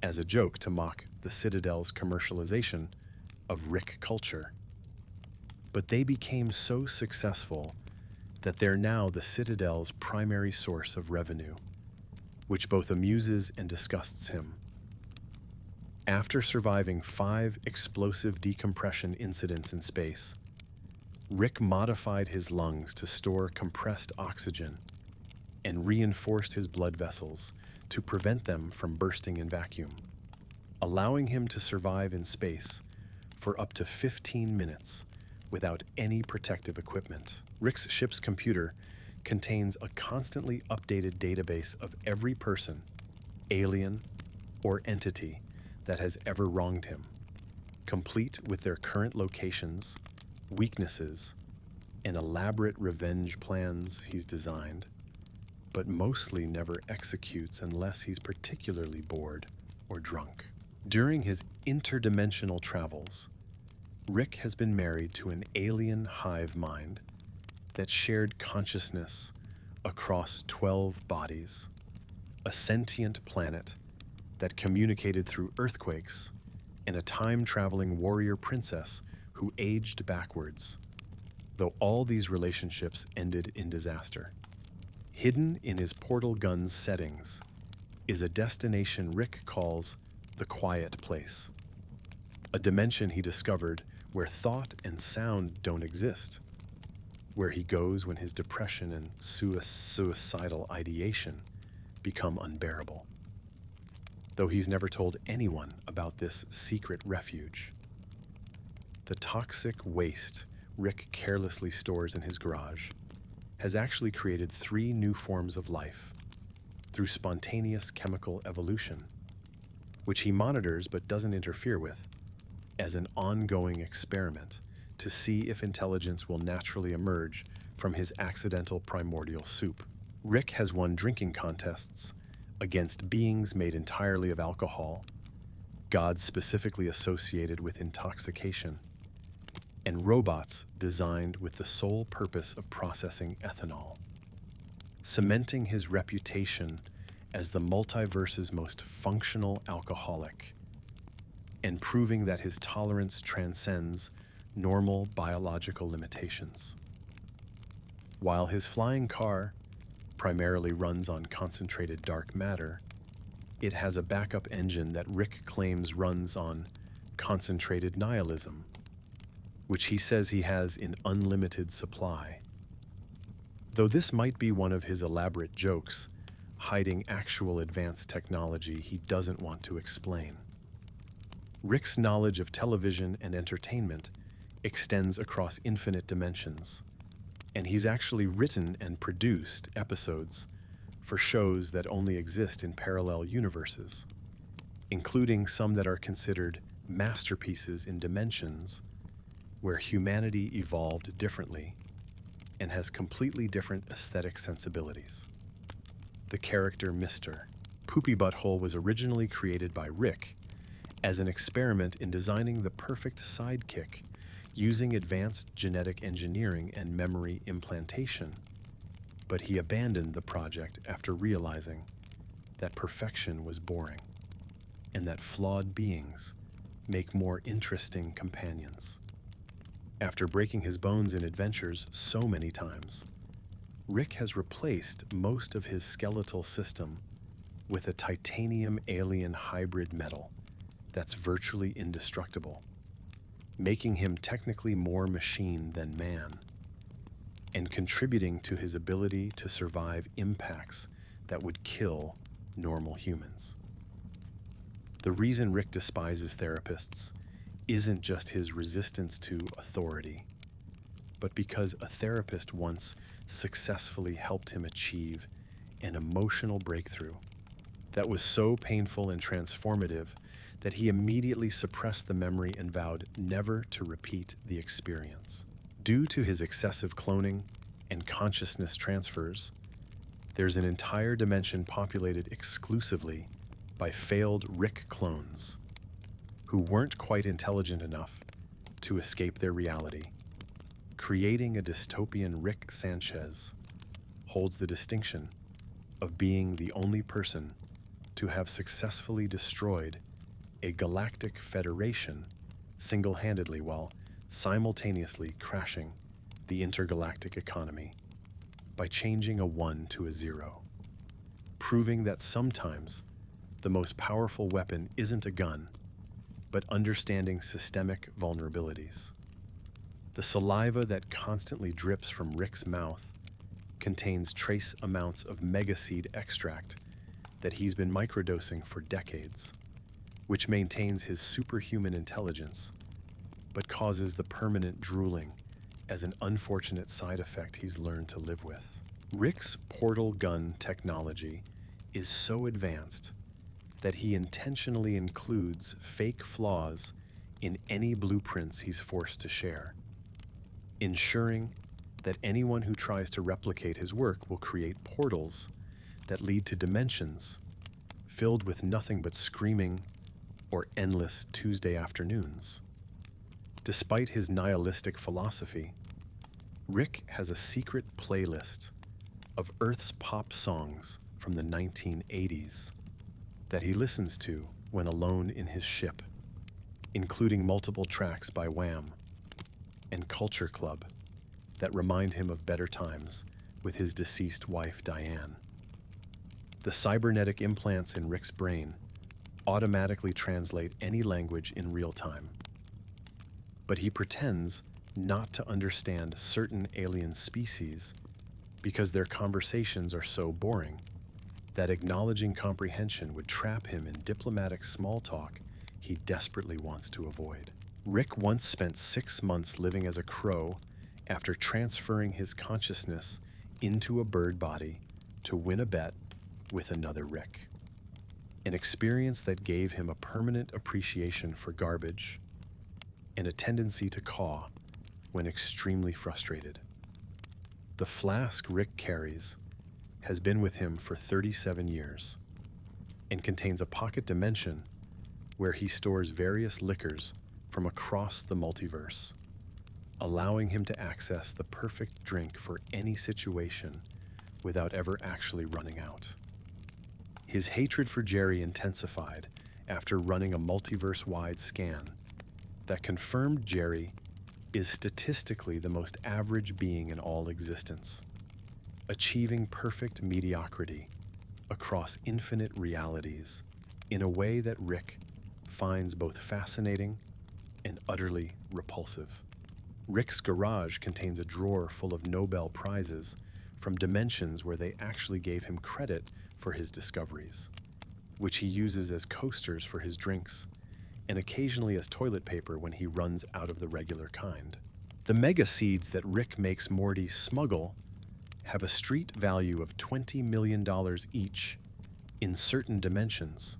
Speaker 1: as a joke to mock the Citadel's commercialization of Rick culture. But they became so successful that they're now the Citadel's primary source of revenue, which both amuses and disgusts him. After surviving 5 explosive decompression incidents in space, Rick modified his lungs to store compressed oxygen and reinforced his blood vessels to prevent them from bursting in vacuum, allowing him to survive in space for up to 15 minutes without any protective equipment. Rick's ship's computer contains a constantly updated database of every person, alien, or entity that has ever wronged him, complete with their current locations, weaknesses, and elaborate revenge plans he's designed, but mostly never executes unless he's particularly bored or drunk. During his interdimensional travels, Rick has been married to an alien hive mind that shared consciousness across 12 bodies, a sentient planet that communicated through earthquakes, and a time-traveling warrior princess who aged backwards, though all these relationships ended in disaster. Hidden in his portal gun's settings is a destination Rick calls the Quiet Place, a dimension he discovered where thought and sound don't exist, where he goes when his depression and suicidal ideation become unbearable. Though he's never told anyone about this secret refuge. The toxic waste Rick carelessly stores in his garage has actually created 3 new forms of life through spontaneous chemical evolution, which he monitors but doesn't interfere with, as an ongoing experiment to see if intelligence will naturally emerge from his accidental primordial soup. Rick has won drinking contests against beings made entirely of alcohol, gods specifically associated with intoxication, and robots designed with the sole purpose of processing ethanol, cementing his reputation as the multiverse's most functional alcoholic, and proving that his tolerance transcends normal biological limitations. While his flying car primarily runs on concentrated dark matter, it has a backup engine that Rick claims runs on concentrated nihilism, which he says he has in unlimited supply. Though this might be one of his elaborate jokes, hiding actual advanced technology he doesn't want to explain. Rick's knowledge of television and entertainment extends across infinite dimensions, and he's actually written and produced episodes for shows that only exist in parallel universes, including some that are considered masterpieces in dimensions where humanity evolved differently and has completely different aesthetic sensibilities. The character Mr. Poopy Butthole was originally created by Rick as an experiment in designing the perfect sidekick using advanced genetic engineering and memory implantation, but he abandoned the project after realizing that perfection was boring and that flawed beings make more interesting companions. After breaking his bones in adventures so many times, Rick has replaced most of his skeletal system with a titanium alien hybrid metal that's virtually indestructible, making him technically more machine than man, and contributing to his ability to survive impacts that would kill normal humans. The reason Rick despises therapists isn't just his resistance to authority, but because a therapist once successfully helped him achieve an emotional breakthrough that was so painful and transformative that he immediately suppressed the memory and vowed never to repeat the experience. Due to his excessive cloning and consciousness transfers, there's an entire dimension populated exclusively by failed Rick clones who weren't quite intelligent enough to escape their reality. Creating a dystopian Rick Sanchez holds the distinction of being the only person to have successfully destroyed a galactic federation single-handedly while simultaneously crashing the intergalactic economy by changing a 1 to a 0, proving that sometimes the most powerful weapon isn't a gun, but understanding systemic vulnerabilities. The saliva that constantly drips from Rick's mouth contains trace amounts of megaseed extract that he's been microdosing for decades, which maintains his superhuman intelligence, but causes the permanent drooling as an unfortunate side effect he's learned to live with. Rick's portal gun technology is so advanced that he intentionally includes fake flaws in any blueprints he's forced to share, ensuring that anyone who tries to replicate his work will create portals that lead to dimensions filled with nothing but screaming or endless Tuesday afternoons. Despite his nihilistic philosophy, Rick has a secret playlist of Earth's pop songs from the 1980s that he listens to when alone in his ship, including multiple tracks by Wham and Culture Club that remind him of better times with his deceased wife Diane. The cybernetic implants in Rick's brain automatically translate any language in real time, but he pretends not to understand certain alien species because their conversations are so boring that acknowledging comprehension would trap him in diplomatic small talk he desperately wants to avoid. Rick once spent 6 months living as a crow after transferring his consciousness into a bird body to win a bet with another Rick, an experience that gave him a permanent appreciation for garbage and a tendency to caw when extremely frustrated. The flask Rick carries has been with him for 37 years and contains a pocket dimension where he stores various liquors from across the multiverse, allowing him to access the perfect drink for any situation without ever actually running out. His hatred for Jerry intensified after running a multiverse-wide scan that confirmed Jerry is statistically the most average being in all existence, achieving perfect mediocrity across infinite realities in a way that Rick finds both fascinating and utterly repulsive. Rick's garage contains a drawer full of Nobel Prizes from dimensions where they actually gave him credit for his discoveries, which he uses as coasters for his drinks and occasionally as toilet paper when he runs out of the regular kind. The mega seeds that Rick makes Morty smuggle have a street value of $20 million each in certain dimensions,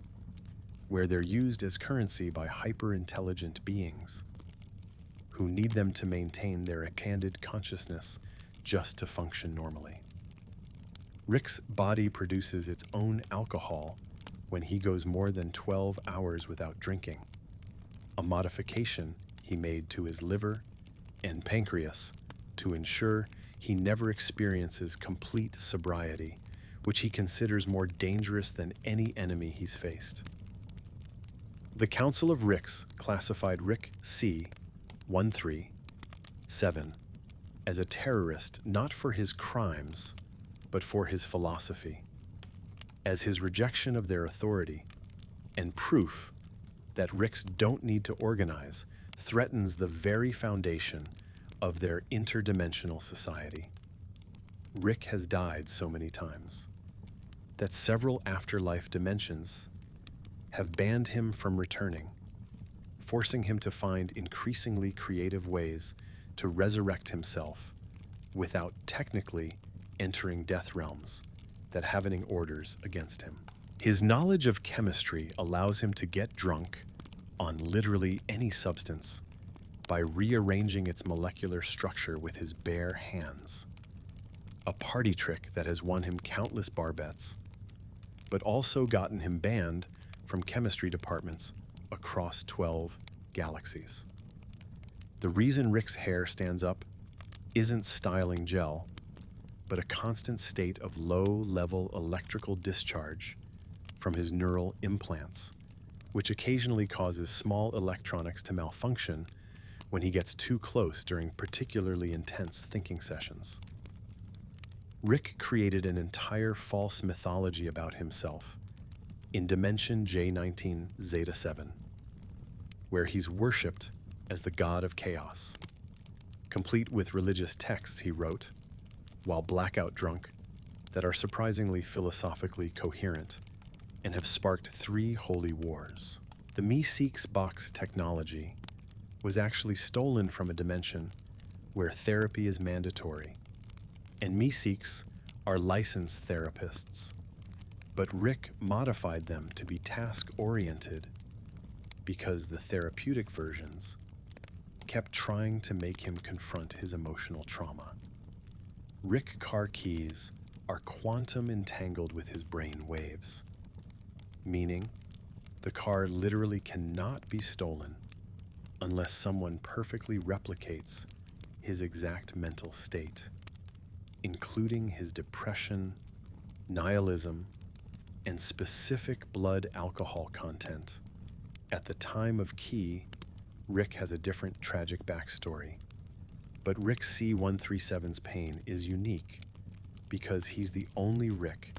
Speaker 1: where they're used as currency by hyper-intelligent beings who need them to maintain their candid consciousness just to function normally. Rick's body produces its own alcohol when he goes more than 12 hours without drinking, a modification he made to his liver and pancreas to ensure he never experiences complete sobriety, which he considers more dangerous than any enemy he's faced. The Council of Ricks classified Rick C-137 as a terrorist not for his crimes, but for his philosophy, as his rejection of their authority and proof that Ricks don't need to organize threatens the very foundation of their interdimensional society. Rick has died so many times that several afterlife dimensions have banned him from returning, forcing him to find increasingly creative ways to resurrect himself without technically entering death realms that have any orders against him. His knowledge of chemistry allows him to get drunk on literally any substance by rearranging its molecular structure with his bare hands, a party trick that has won him countless bar bets, but also gotten him banned from chemistry departments across 12 galaxies. The reason Rick's hair stands up isn't styling gel, but a constant state of low-level electrical discharge from his neural implants, which occasionally causes small electronics to malfunction when he gets too close during particularly intense thinking sessions. Rick created an entire false mythology about himself in Dimension J19 Zeta 7, where he's worshipped as the god of chaos, complete with religious texts he wrote, while blackout drunk, that are surprisingly philosophically coherent and have sparked 3 holy wars. The Meeseeks box technology was actually stolen from a dimension where therapy is mandatory, and Meeseeks are licensed therapists, but Rick modified them to be task-oriented because the therapeutic versions kept trying to make him confront his emotional trauma. Rick car keys are quantum entangled with his brain waves, meaning the car literally cannot be stolen unless someone perfectly replicates his exact mental state, including his depression, nihilism, and specific blood alcohol content. At the time of Key, Rick has a different tragic backstory, but Rick C-137's pain is unique because he's the only Rick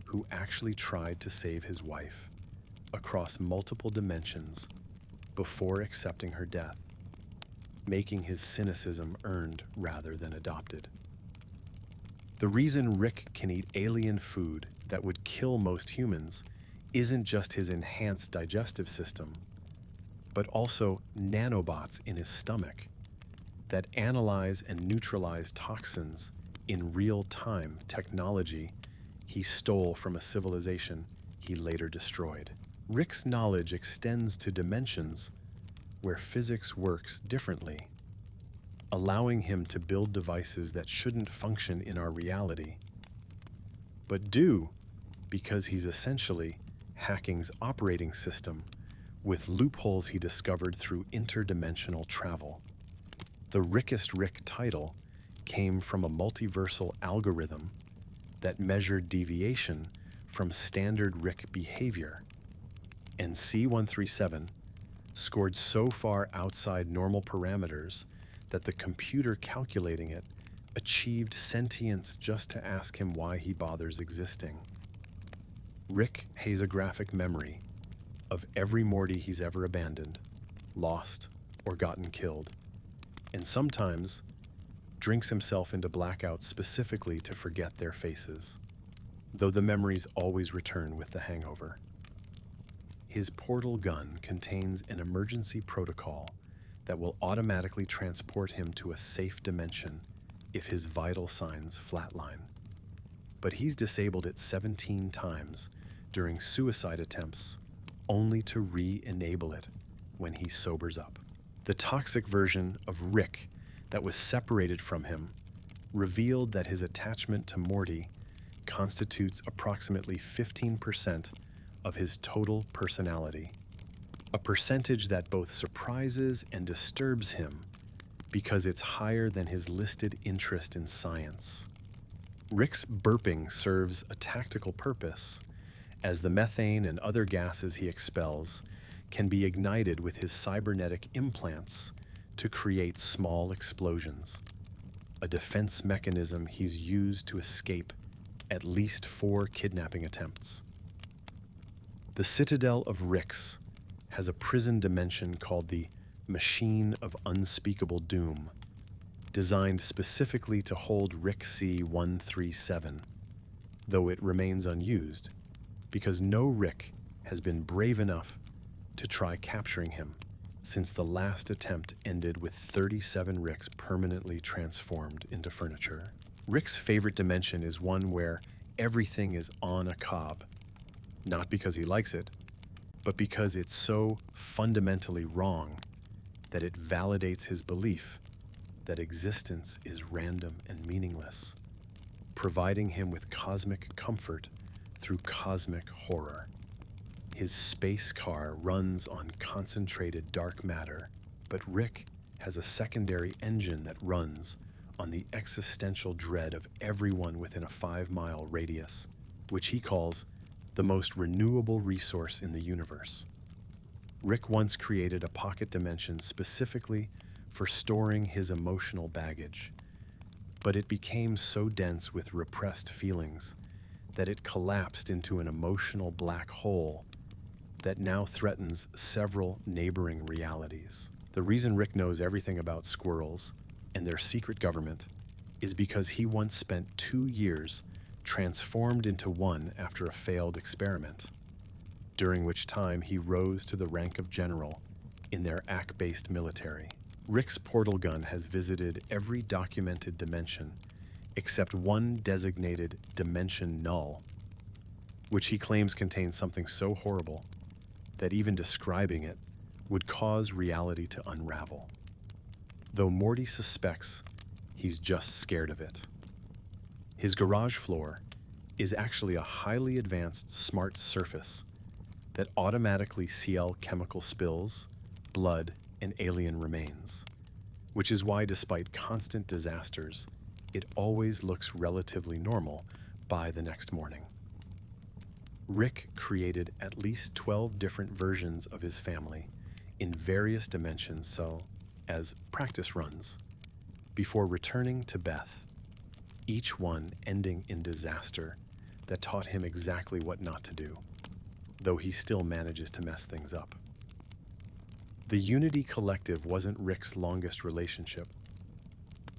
Speaker 1: who actually tried to save his wife across multiple dimensions before accepting her death, making his cynicism earned rather than adopted. The reason Rick can eat alien food that would kill most humans isn't just his enhanced digestive system, but also nanobots in his stomach that analyze and neutralize toxins in real-time technology he stole from a civilization he later destroyed. Rick's knowledge extends to dimensions where physics works differently, allowing him to build devices that shouldn't function in our reality, but do because he's essentially hacking's operating system with loopholes he discovered through interdimensional travel. The Rickest Rick title came from a multiversal algorithm that measured deviation from standard Rick behavior, and C137 scored so far outside normal parameters that the computer calculating it achieved sentience just to ask him why he bothers existing. Rick has a graphic memory of every Morty he's ever abandoned, lost, or gotten killed, and sometimes drinks himself into blackouts specifically to forget their faces, though the memories always return with the hangover. His portal gun contains an emergency protocol that will automatically transport him to a safe dimension if his vital signs flatline. But he's disabled it 17 times during suicide attempts, only to re-enable it when he sobers up. The toxic version of Rick that was separated from him revealed that his attachment to Morty constitutes approximately 15% of his total personality, a percentage that both surprises and disturbs him because it's higher than his listed interest in science. Rick's burping serves a tactical purpose, as the methane and other gases he expels can be ignited with his cybernetic implants to create small explosions, a defense mechanism he's used to escape at least 4 kidnapping attempts. The Citadel of Ricks has a prison dimension called the Machine of Unspeakable Doom, designed specifically to hold Rick C137, though it remains unused because no Rick has been brave enough to try capturing him since the last attempt ended with 37 Ricks permanently transformed into furniture. Rick's favorite dimension is one where everything is on a cob, not because he likes it, but because it's so fundamentally wrong that it validates his belief that existence is random and meaningless, providing him with cosmic comfort through cosmic horror. His space car runs on concentrated dark matter, but Rick has a secondary engine that runs on the existential dread of everyone within a 5-mile radius, which he calls the most renewable resource in the universe. Rick once created a pocket dimension specifically for storing his emotional baggage, but it became so dense with repressed feelings that it collapsed into an emotional black hole that now threatens several neighboring realities. The reason Rick knows everything about squirrels and their secret government is because he once spent 2 years transformed into one after a failed experiment, during which time he rose to the rank of general in their AC-based military. Rick's portal gun has visited every documented dimension except one designated dimension null, which he claims contains something so horrible that even describing it would cause reality to unravel. Though Morty suspects he's just scared of it. His garage floor is actually a highly advanced smart surface that automatically seals chemical spills, blood, and alien remains, which is why despite constant disasters, it always looks relatively normal by the next morning. Rick created at least 12 different versions of his family in various dimensions so as practice runs before returning to Beth, each one ending in disaster that taught him exactly what not to do, though he still manages to mess things up. The Unity Collective wasn't Rick's longest relationship,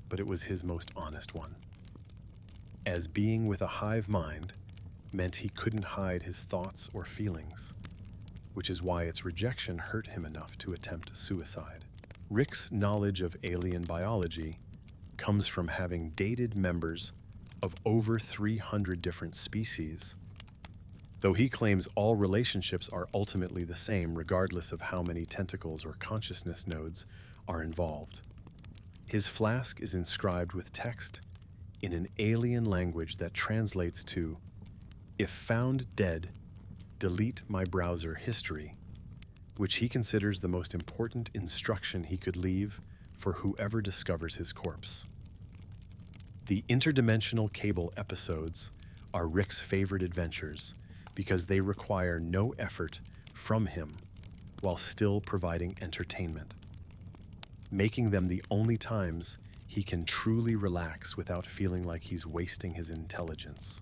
Speaker 1: but it was his most honest one, as being with a hive mind meant he couldn't hide his thoughts or feelings, which is why its rejection hurt him enough to attempt suicide. Rick's knowledge of alien biology comes from having dated members of over 300 different species, though he claims all relationships are ultimately the same regardless of how many tentacles or consciousness nodes are involved. His flask is inscribed with text in an alien language that translates to, "If found dead, delete my browser history," which he considers the most important instruction he could leave for whoever discovers his corpse. The interdimensional cable episodes are Rick's favorite adventures because they require no effort from him while still providing entertainment, making them the only times he can truly relax without feeling like he's wasting his intelligence.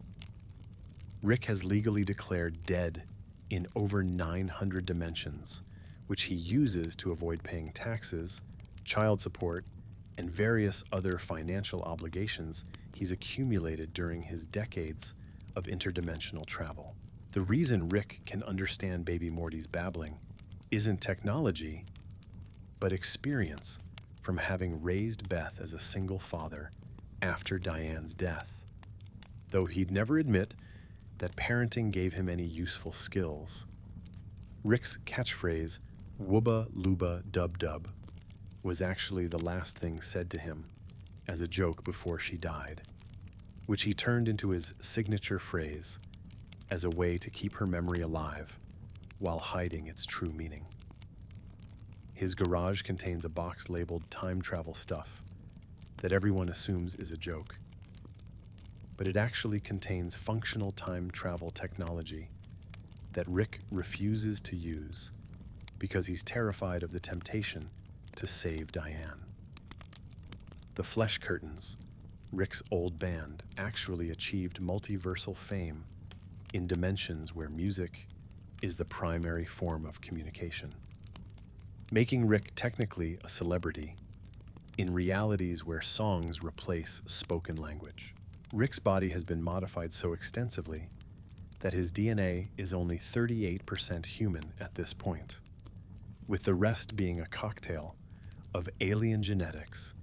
Speaker 1: Rick has legally declared dead in over 900 dimensions, which he uses to avoid paying taxes, child support, and various other financial obligations he's accumulated during his decades of interdimensional travel. The reason Rick can understand Baby Morty's babbling isn't technology, but experience from having raised Beth as a single father after Diane's death. Though he'd never admit that parenting gave him any useful skills. Rick's catchphrase, "Wooba Luba Dub Dub," was actually the last thing said to him as a joke before she died, which he turned into his signature phrase as a way to keep her memory alive while hiding its true meaning. His garage contains a box labeled time travel stuff that everyone assumes is a joke, but it actually contains functional time travel technology that Rick refuses to use because he's terrified of the temptation to save Diane. The Flesh Curtains, Rick's old band, actually achieved multiversal fame in dimensions where music is the primary form of communication, making Rick technically a celebrity in realities where songs replace spoken language. Rick's body has been modified so extensively that his DNA is only 38% human at this point, with the rest being a cocktail of alien genetics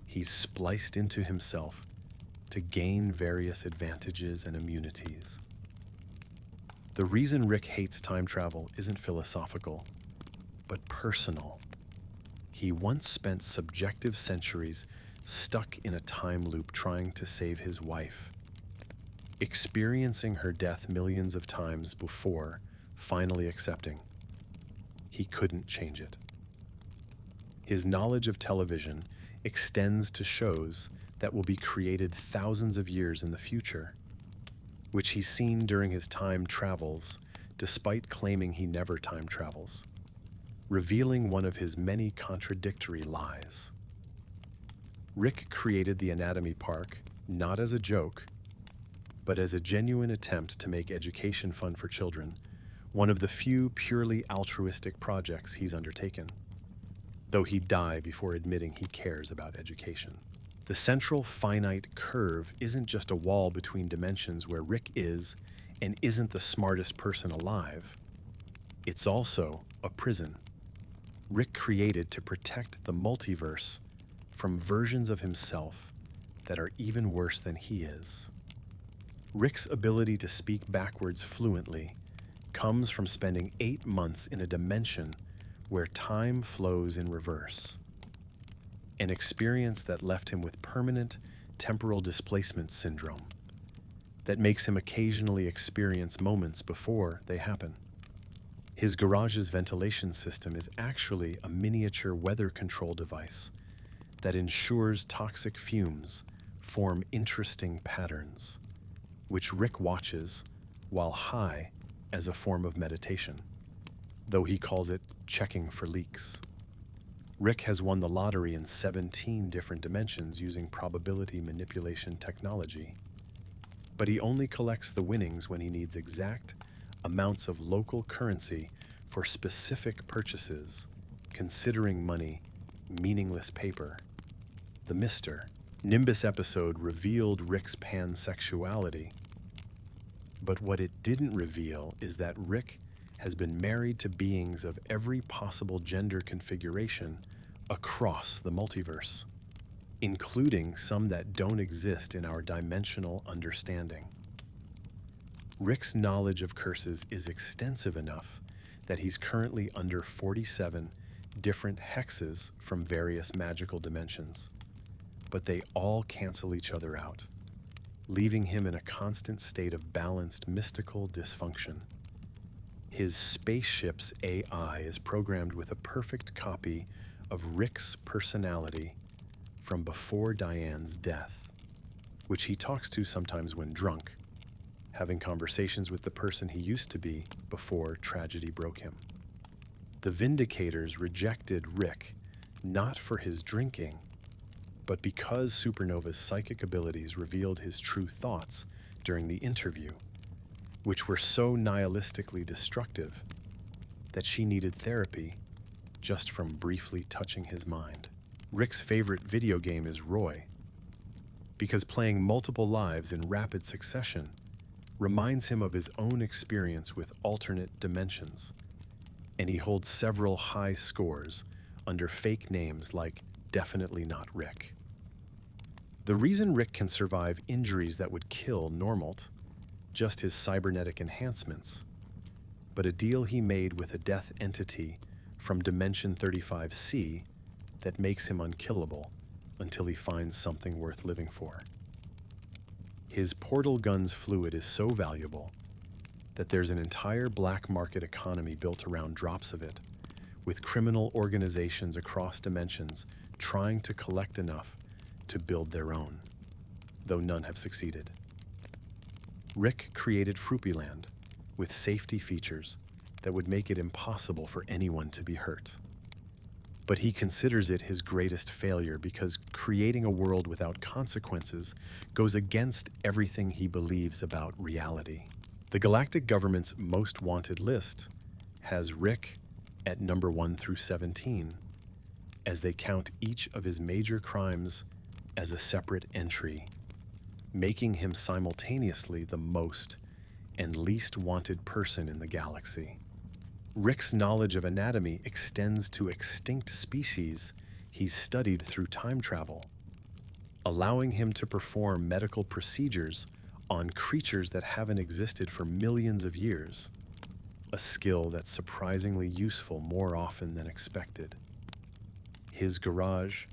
Speaker 1: he's spliced into himself to gain various advantages and immunities. The reason Rick hates time travel isn't philosophical, but personal. He once spent subjective centuries stuck in a time loop trying to save his wife, experiencing her death millions of times before finally accepting he couldn't change it. His knowledge of television extends to shows that will be created thousands of years in the future, which he's seen during his time travels, despite claiming he never time travels, revealing one of his many contradictory lies. Rick created the Anatomy Park not as a joke, but as a genuine attempt to make education fun for children, one of the few purely altruistic projects he's undertaken, though he'd die before admitting he cares about education. The central finite curve isn't just a wall between dimensions where Rick is and isn't the smartest person alive. It's also a prison Rick created to protect the multiverse from versions of himself that are even worse than he is. Rick's ability to speak backwards fluently comes from spending 8 months in a dimension where time flows in reverse, an experience that left him with permanent temporal displacement syndrome that makes him occasionally experience moments before they happen. His garage's ventilation system is actually a miniature weather control device that ensures toxic fumes form interesting patterns, which Rick watches while high as a form of meditation, though he calls it checking for leaks. Rick has won the lottery in 17 different dimensions using probability manipulation technology, but he only collects the winnings when he needs exact amounts of local currency for specific purchases, considering money meaningless paper. The Mr. Nimbus episode revealed Rick's pansexuality, but what it didn't reveal is that Rick has been married to beings of every possible gender configuration across the multiverse, including some that don't exist in our dimensional understanding. Rick's knowledge of curses is extensive enough that he's currently under 47 different hexes from various magical dimensions, but they all cancel each other out, leaving him in a constant state of balanced mystical dysfunction. His spaceship's AI is programmed with a perfect copy of Rick's personality from before Diane's death, which he talks to sometimes when drunk, having conversations with the person he used to be before tragedy broke him. The Vindicators rejected Rick not for his drinking, but because Supernova's psychic abilities revealed his true thoughts during the interview, which were so nihilistically destructive that she needed therapy just from briefly touching his mind. Rick's favorite video game is Roy, because playing multiple lives in rapid succession reminds him of his own experience with alternate dimensions, and he holds several high scores under fake names like Definitely Not Rick. The reason Rick can survive injuries that would kill Normalt, just his cybernetic enhancements, but a deal he made with a death entity from Dimension 35C that makes him unkillable until he finds something worth living for. His portal gun's fluid is so valuable that there's an entire black market economy built around drops of it, with criminal organizations across dimensions trying to collect enough to build their own, though none have succeeded. Rick created Fruppyland with safety features that would make it impossible for anyone to be hurt. But he considers it his greatest failure because creating a world without consequences goes against everything he believes about reality. The Galactic Government's most wanted list has Rick at number 1 through 17, as they count each of his major crimes as a separate entry, making him simultaneously the most and least wanted person in the galaxy. Rick's knowledge of anatomy extends to extinct species he's studied through time travel, allowing him to perform medical procedures on creatures that haven't existed for millions of years, a skill that's surprisingly useful more often than expected. His garage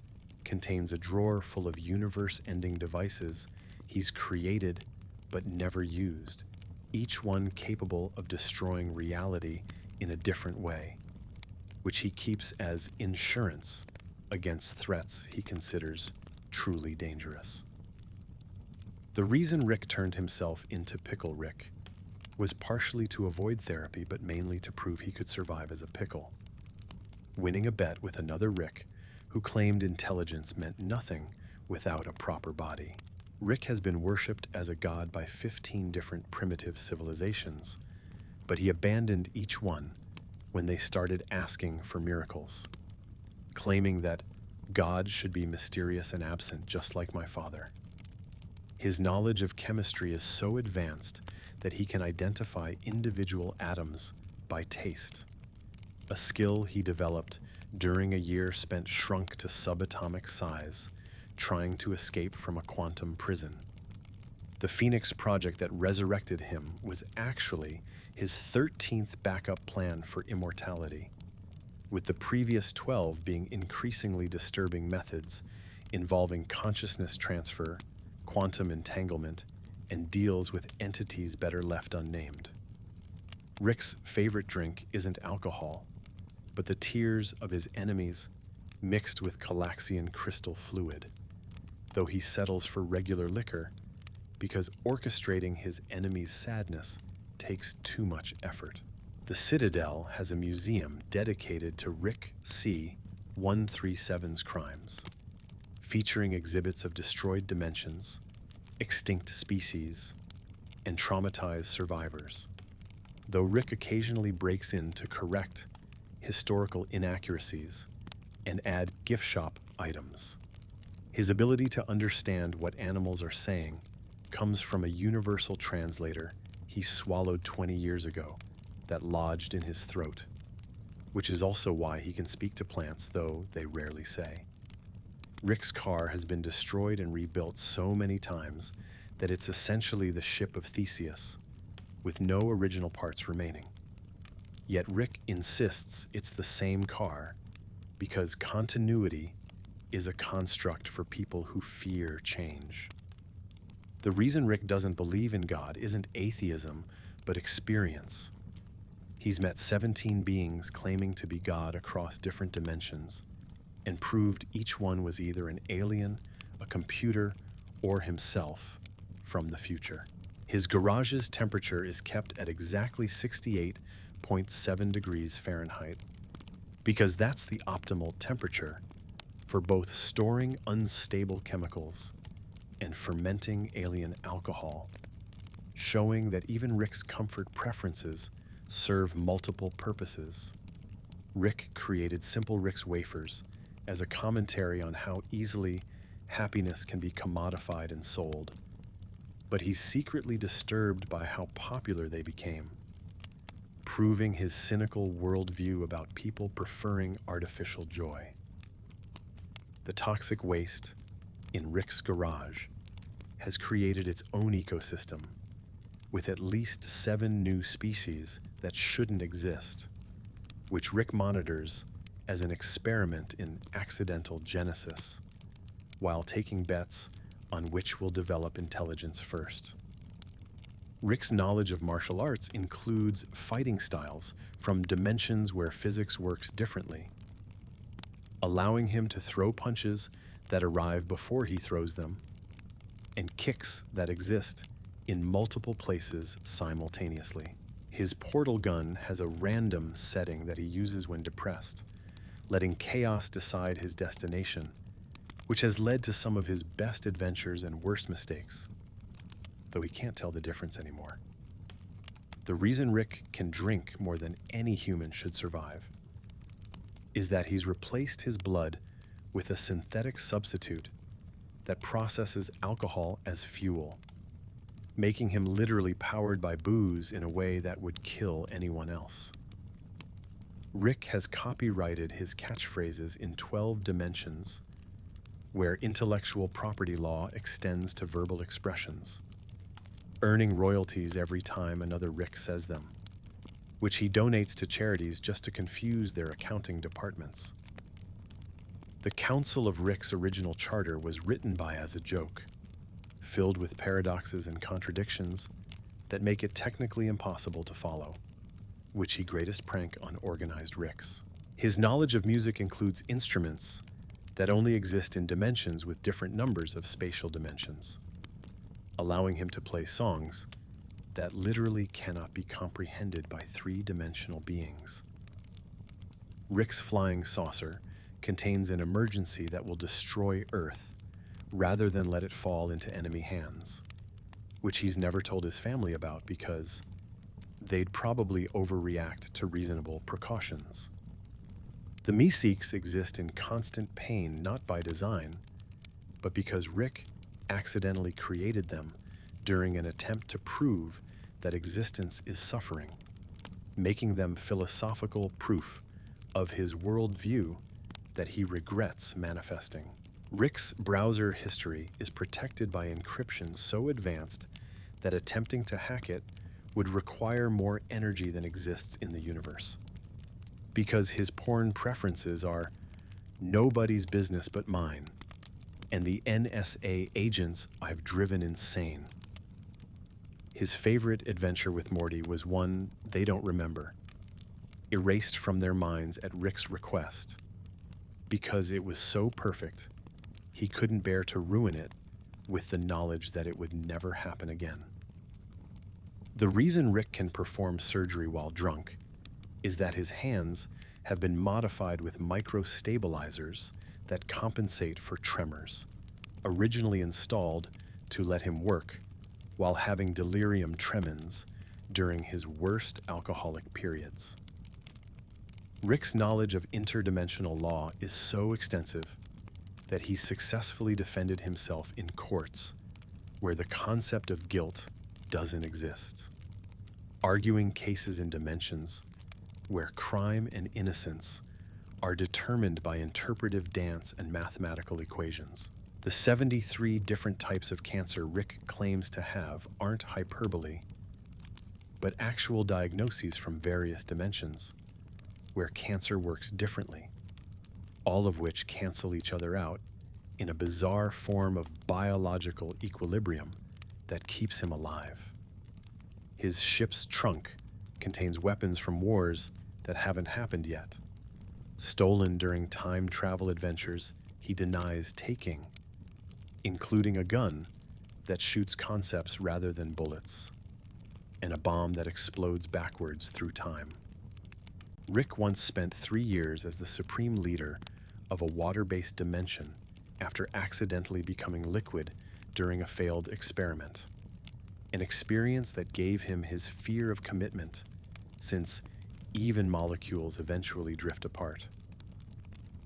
Speaker 1: contains a drawer full of universe-ending devices he's created but never used, each one capable of destroying reality in a different way, which he keeps as insurance against threats he considers truly dangerous. The reason Rick turned himself into Pickle Rick was partially to avoid therapy, but mainly to prove he could survive as a pickle, winning a bet with another Rick who claimed intelligence meant nothing without a proper body. Rick has been worshipped as a god by 15 different primitive civilizations, but he abandoned each one when they started asking for miracles, claiming that God should be mysterious and absent, just like my father. His knowledge of chemistry is so advanced that he can identify individual atoms by taste, a skill he developed during a year spent shrunk to subatomic size, trying to escape from a quantum prison. The Phoenix Project that resurrected him was actually his 13th backup plan for immortality, with the previous 12 being increasingly disturbing methods involving consciousness transfer, quantum entanglement, and deals with entities better left unnamed. Rick's favorite drink isn't alcohol, but the tears of his enemies mixed with Calaxian crystal fluid, though he settles for regular liquor because orchestrating his enemies' sadness takes too much effort. The Citadel has a museum dedicated to Rick C. 137's crimes, featuring exhibits of destroyed dimensions, extinct species, and traumatized survivors. Though Rick occasionally breaks in to correct historical inaccuracies and add gift shop items, his ability to understand what animals are saying comes from a universal translator he swallowed 20 years ago that lodged in his throat, which is also why he can speak to plants, though they rarely say. Rick's car has been destroyed and rebuilt so many times that it's essentially the ship of Theseus, with no original parts remaining. Yet Rick insists it's the same car because continuity is a construct for people who fear change. The reason Rick doesn't believe in God isn't atheism, but experience. He's met 17 beings claiming to be God across different dimensions, and proved each one was either an alien, a computer, or himself from the future. His garage's temperature is kept at exactly 68.7 degrees Fahrenheit, because that's the optimal temperature for both storing unstable chemicals and fermenting alien alcohol, showing that even Rick's comfort preferences serve multiple purposes. Rick created Simple Rick's wafers as a commentary on how easily happiness can be commodified and sold, but he's secretly disturbed by how popular they became, proving his cynical worldview about people preferring artificial joy. The toxic waste in Rick's garage has created its own ecosystem, with at least 7 new species that shouldn't exist, which Rick monitors as an experiment in accidental genesis, while taking bets on which will develop intelligence first. Rick's knowledge of martial arts includes fighting styles from dimensions where physics works differently, allowing him to throw punches that arrive before he throws them, and kicks that exist in multiple places simultaneously. His portal gun has a random setting that he uses when depressed, letting chaos decide his destination, which has led to some of his best adventures and worst mistakes, though he can't tell the difference anymore. The reason Rick can drink more than any human should survive is that he's replaced his blood with a synthetic substitute that processes alcohol as fuel, making him literally powered by booze in a way that would kill anyone else. Rick has copyrighted his catchphrases in 12 dimensions, where intellectual property law extends to verbal expressions, earning royalties every time another Rick says them, which he donates to charities just to confuse their accounting departments. The Council of Rick's original charter was written by as a joke, filled with paradoxes and contradictions that make it technically impossible to follow, which he greatest prank on organized Ricks. His knowledge of music includes instruments that only exist in dimensions with different numbers of spatial dimensions, allowing him to play songs that literally cannot be comprehended by 3-dimensional beings. Rick's flying saucer contains an emergency that will destroy Earth rather than let it fall into enemy hands, which he's never told his family about because they'd probably overreact to reasonable precautions. The Meeseeks exist in constant pain not by design, but because Rick accidentally created them during an attempt to prove that existence is suffering, making them philosophical proof of his worldview that he regrets manifesting. Rick's browser history is protected by encryption so advanced that attempting to hack it would require more energy than exists in the universe, because his porn preferences are nobody's business but mine, and the NSA agents I've driven insane. His favorite adventure with Morty was one they don't remember, erased from their minds at Rick's request, because it was so perfect he couldn't bear to ruin it with the knowledge that it would never happen again. The reason Rick can perform surgery while drunk is that his hands have been modified with micro-stabilizers that compensate for tremors, originally installed to let him work while having delirium tremens during his worst alcoholic periods. Rick's knowledge of interdimensional law is so extensive that he successfully defended himself in courts where the concept of guilt doesn't exist, arguing cases in dimensions where crime and innocence are determined by interpretive dance and mathematical equations. The 73 different types of cancer Rick claims to have aren't hyperbole, but actual diagnoses from various dimensions where cancer works differently, all of which cancel each other out in a bizarre form of biological equilibrium that keeps him alive. His ship's trunk contains weapons from wars that haven't happened yet, stolen during time travel adventures he denies taking, including a gun that shoots concepts rather than bullets, and a bomb that explodes backwards through time. Rick once spent 3 years as the supreme leader of a water-based dimension after accidentally becoming liquid during a failed experiment, an experience that gave him his fear of commitment, since even molecules eventually drift apart.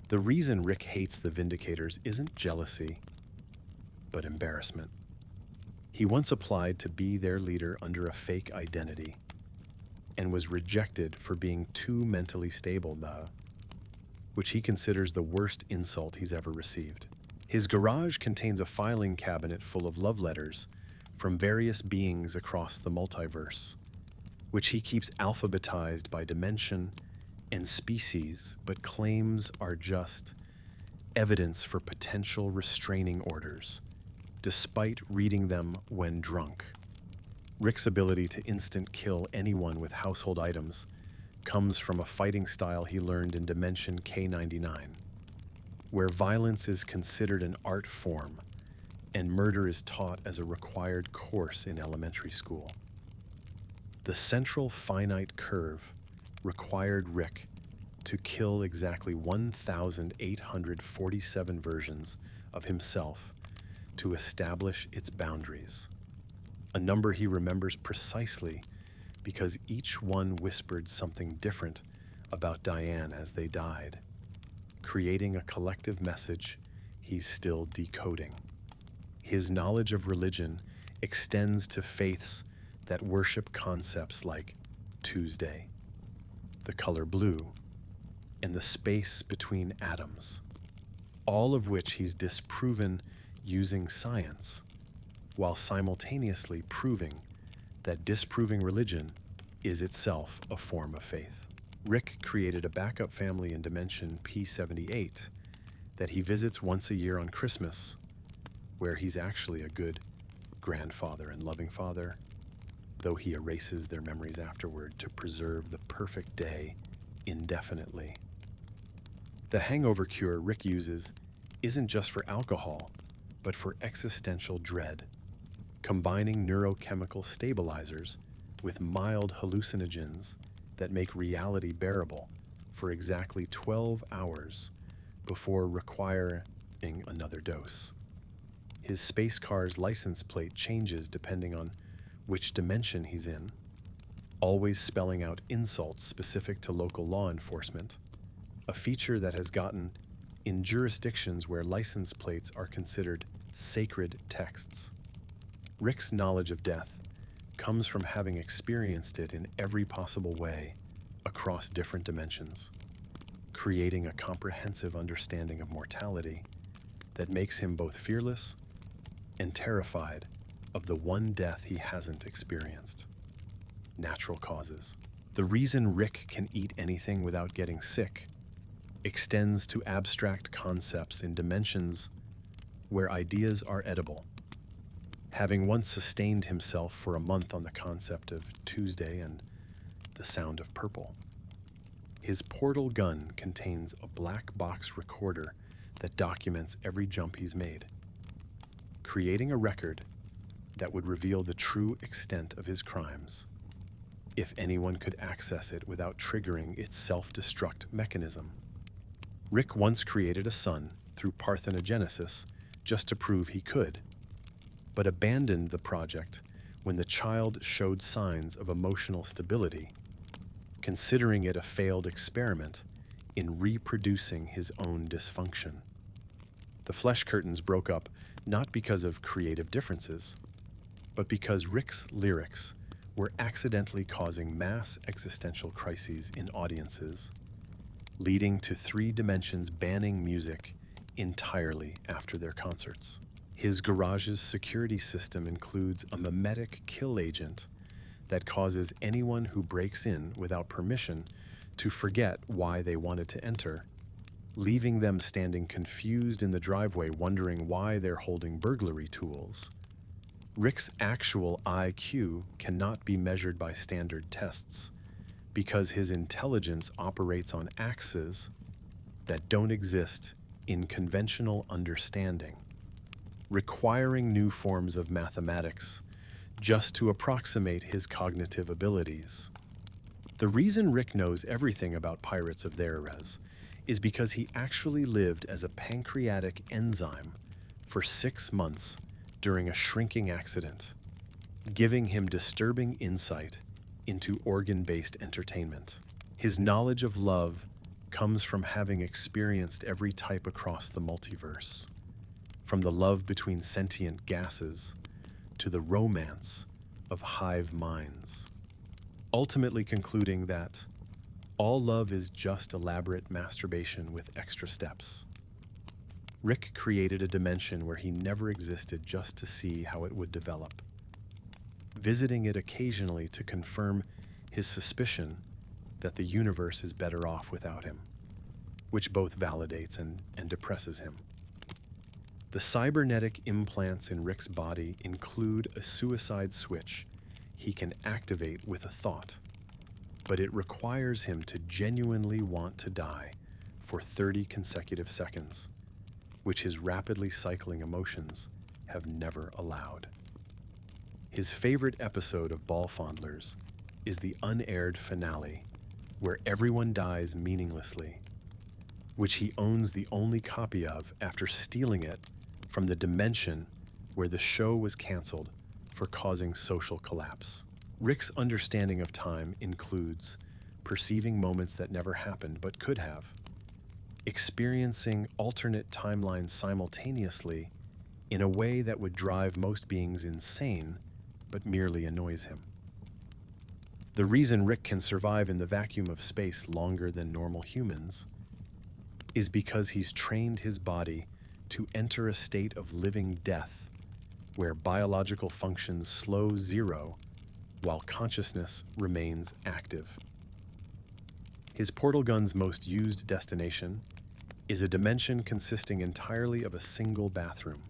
Speaker 1: The reason Rick hates the Vindicators isn't jealousy, but embarrassment. He once applied to be their leader under a fake identity and was rejected for being too mentally stable, which he considers the worst insult he's ever received. His garage contains a filing cabinet full of love letters from various beings across the multiverse, which he keeps alphabetized by dimension and species, but claims are just evidence for potential restraining orders, despite reading them when drunk. Rick's ability to instant kill anyone with household items comes from a fighting style he learned in Dimension K99, where violence is considered an art form and murder is taught as a required course in elementary school. The central finite curve required Rick to kill exactly 1,847 versions of himself to establish its boundaries, a number he remembers precisely because each one whispered something different about Diane as they died, creating a collective message he's still decoding. His knowledge of religion extends to faiths that worship concepts like Tuesday, the color blue, and the space between atoms, all of which he's disproven using science, while simultaneously proving that disproving religion is itself a form of faith. Rick created a backup family in Dimension P78 that he visits once a year on Christmas, where he's actually a good grandfather and loving father, though he erases their memories afterward to preserve the perfect day indefinitely. The hangover cure Rick uses isn't just for alcohol, but for existential dread, combining neurochemical stabilizers with mild hallucinogens that make reality bearable for exactly 12 hours before requiring another dose. His space car's license plate changes depending on which dimension he's in, always spelling out insults specific to local law enforcement, a feature that has gotten in jurisdictions where license plates are considered sacred texts. Rick's knowledge of death comes from having experienced it in every possible way across different dimensions, creating a comprehensive understanding of mortality that makes him both fearless and terrified of the one death he hasn't experienced: natural causes. The reason Rick can eat anything without getting sick extends to abstract concepts in dimensions where ideas are edible, having once sustained himself for a month on the concept of Tuesday and the sound of purple. His portal gun contains a black box recorder that documents every jump he's made, creating a record that would reveal the true extent of his crimes if anyone could access it without triggering its self-destruct mechanism. Rick once created a son through parthenogenesis just to prove he could, but abandoned the project when the child showed signs of emotional stability, considering it a failed experiment in reproducing his own dysfunction. The flesh curtains broke up not because of creative differences, but because Rick's lyrics were accidentally causing mass existential crises in audiences, leading to 3 dimensions banning music entirely after their concerts. His garage's security system includes a mimetic kill agent that causes anyone who breaks in without permission to forget why they wanted to enter, leaving them standing confused in the driveway wondering why they're holding burglary tools. Rick's actual IQ cannot be measured by standard tests because his intelligence operates on axes that don't exist in conventional understanding, requiring new forms of mathematics just to approximate his cognitive abilities. The reason Rick knows everything about Pirates of the Erez is because he actually lived as a pancreatic enzyme for 6 months during a shrinking accident, giving him disturbing insight into organ-based entertainment. His knowledge of love comes from having experienced every type across the multiverse, from the love between sentient gases to the romance of hive minds, ultimately concluding that all love is just elaborate masturbation with extra steps. Rick created a dimension where he never existed just to see how it would develop, visiting it occasionally to confirm his suspicion that the universe is better off without him, which both validates and depresses him. The cybernetic implants in Rick's body include a suicide switch he can activate with a thought, but it requires him to genuinely want to die for 30 consecutive seconds, which his rapidly cycling emotions have never allowed. His favorite episode of Ball Fondlers is the unaired finale, where everyone dies meaninglessly, which he owns the only copy of after stealing it from the dimension where the show was canceled for causing social collapse. Rick's understanding of time includes perceiving moments that never happened but could have, experiencing alternate timelines simultaneously in a way that would drive most beings insane but merely annoys him. The reason Rick can survive in the vacuum of space longer than normal humans is because he's trained his body to enter a state of living death where biological functions slow zero while consciousness remains active. His portal gun's most used destination is a dimension consisting entirely of a single bathroom,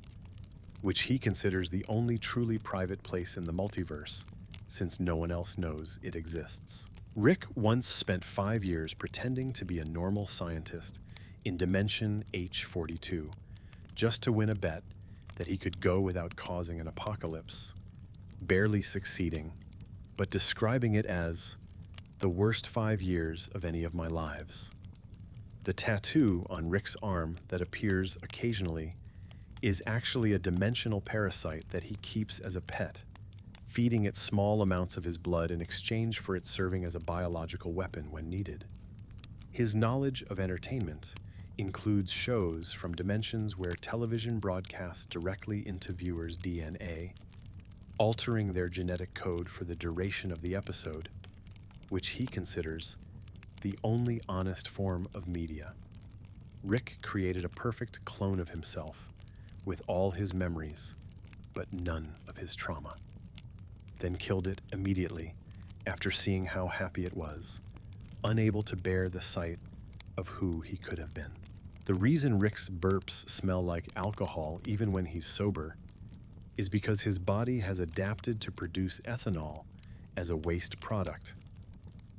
Speaker 1: which he considers the only truly private place in the multiverse, since no one else knows it exists. Rick once spent 5 years pretending to be a normal scientist in Dimension H42, just to win a bet that he could go without causing an apocalypse, barely succeeding, but describing it as the worst 5 years of any of my lives. The tattoo on Rick's arm that appears occasionally is actually a dimensional parasite that he keeps as a pet, feeding it small amounts of his blood in exchange for it serving as a biological weapon when needed. His knowledge of entertainment includes shows from dimensions where television broadcasts directly into viewers' DNA, altering their genetic code for the duration of the episode, which he considers the only honest form of media. Rick created a perfect clone of himself with all his memories, but none of his trauma, then killed it immediately after seeing how happy it was, unable to bear the sight of who he could have been. The reason Rick's burps smell like alcohol even when he's sober is because his body has adapted to produce ethanol as a waste product,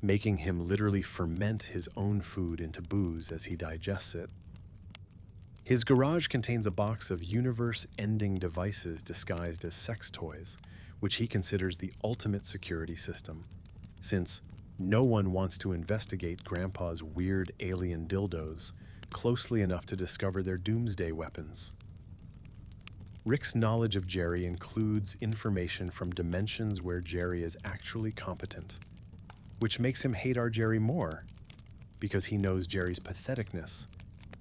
Speaker 1: making him literally ferment his own food into booze as he digests it. His garage contains a box of universe-ending devices disguised as sex toys, which he considers the ultimate security system, since no one wants to investigate Grandpa's weird alien dildos closely enough to discover their doomsday weapons. Rick's knowledge of Jerry includes information from dimensions where Jerry is actually competent, which makes him hate our Jerry more, because he knows Jerry's patheticness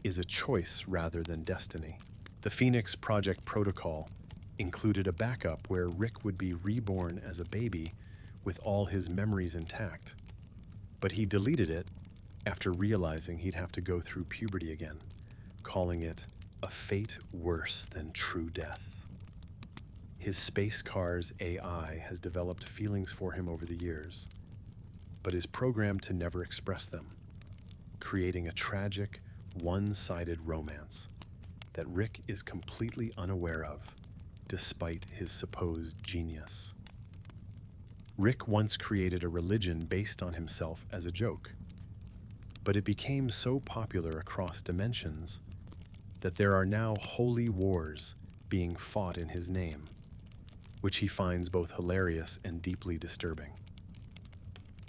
Speaker 1: is a choice rather than destiny. The Phoenix Project protocol included a backup where Rick would be reborn as a baby with all his memories intact, but he deleted it after realizing he'd have to go through puberty again, calling it a fate worse than true death. His space car's AI has developed feelings for him over the years, but is programmed to never express them, creating a tragic, one-sided romance that Rick is completely unaware of, despite his supposed genius. Rick once created a religion based on himself as a joke, but it became so popular across dimensions that there are now holy wars being fought in his name, which he finds both hilarious and deeply disturbing.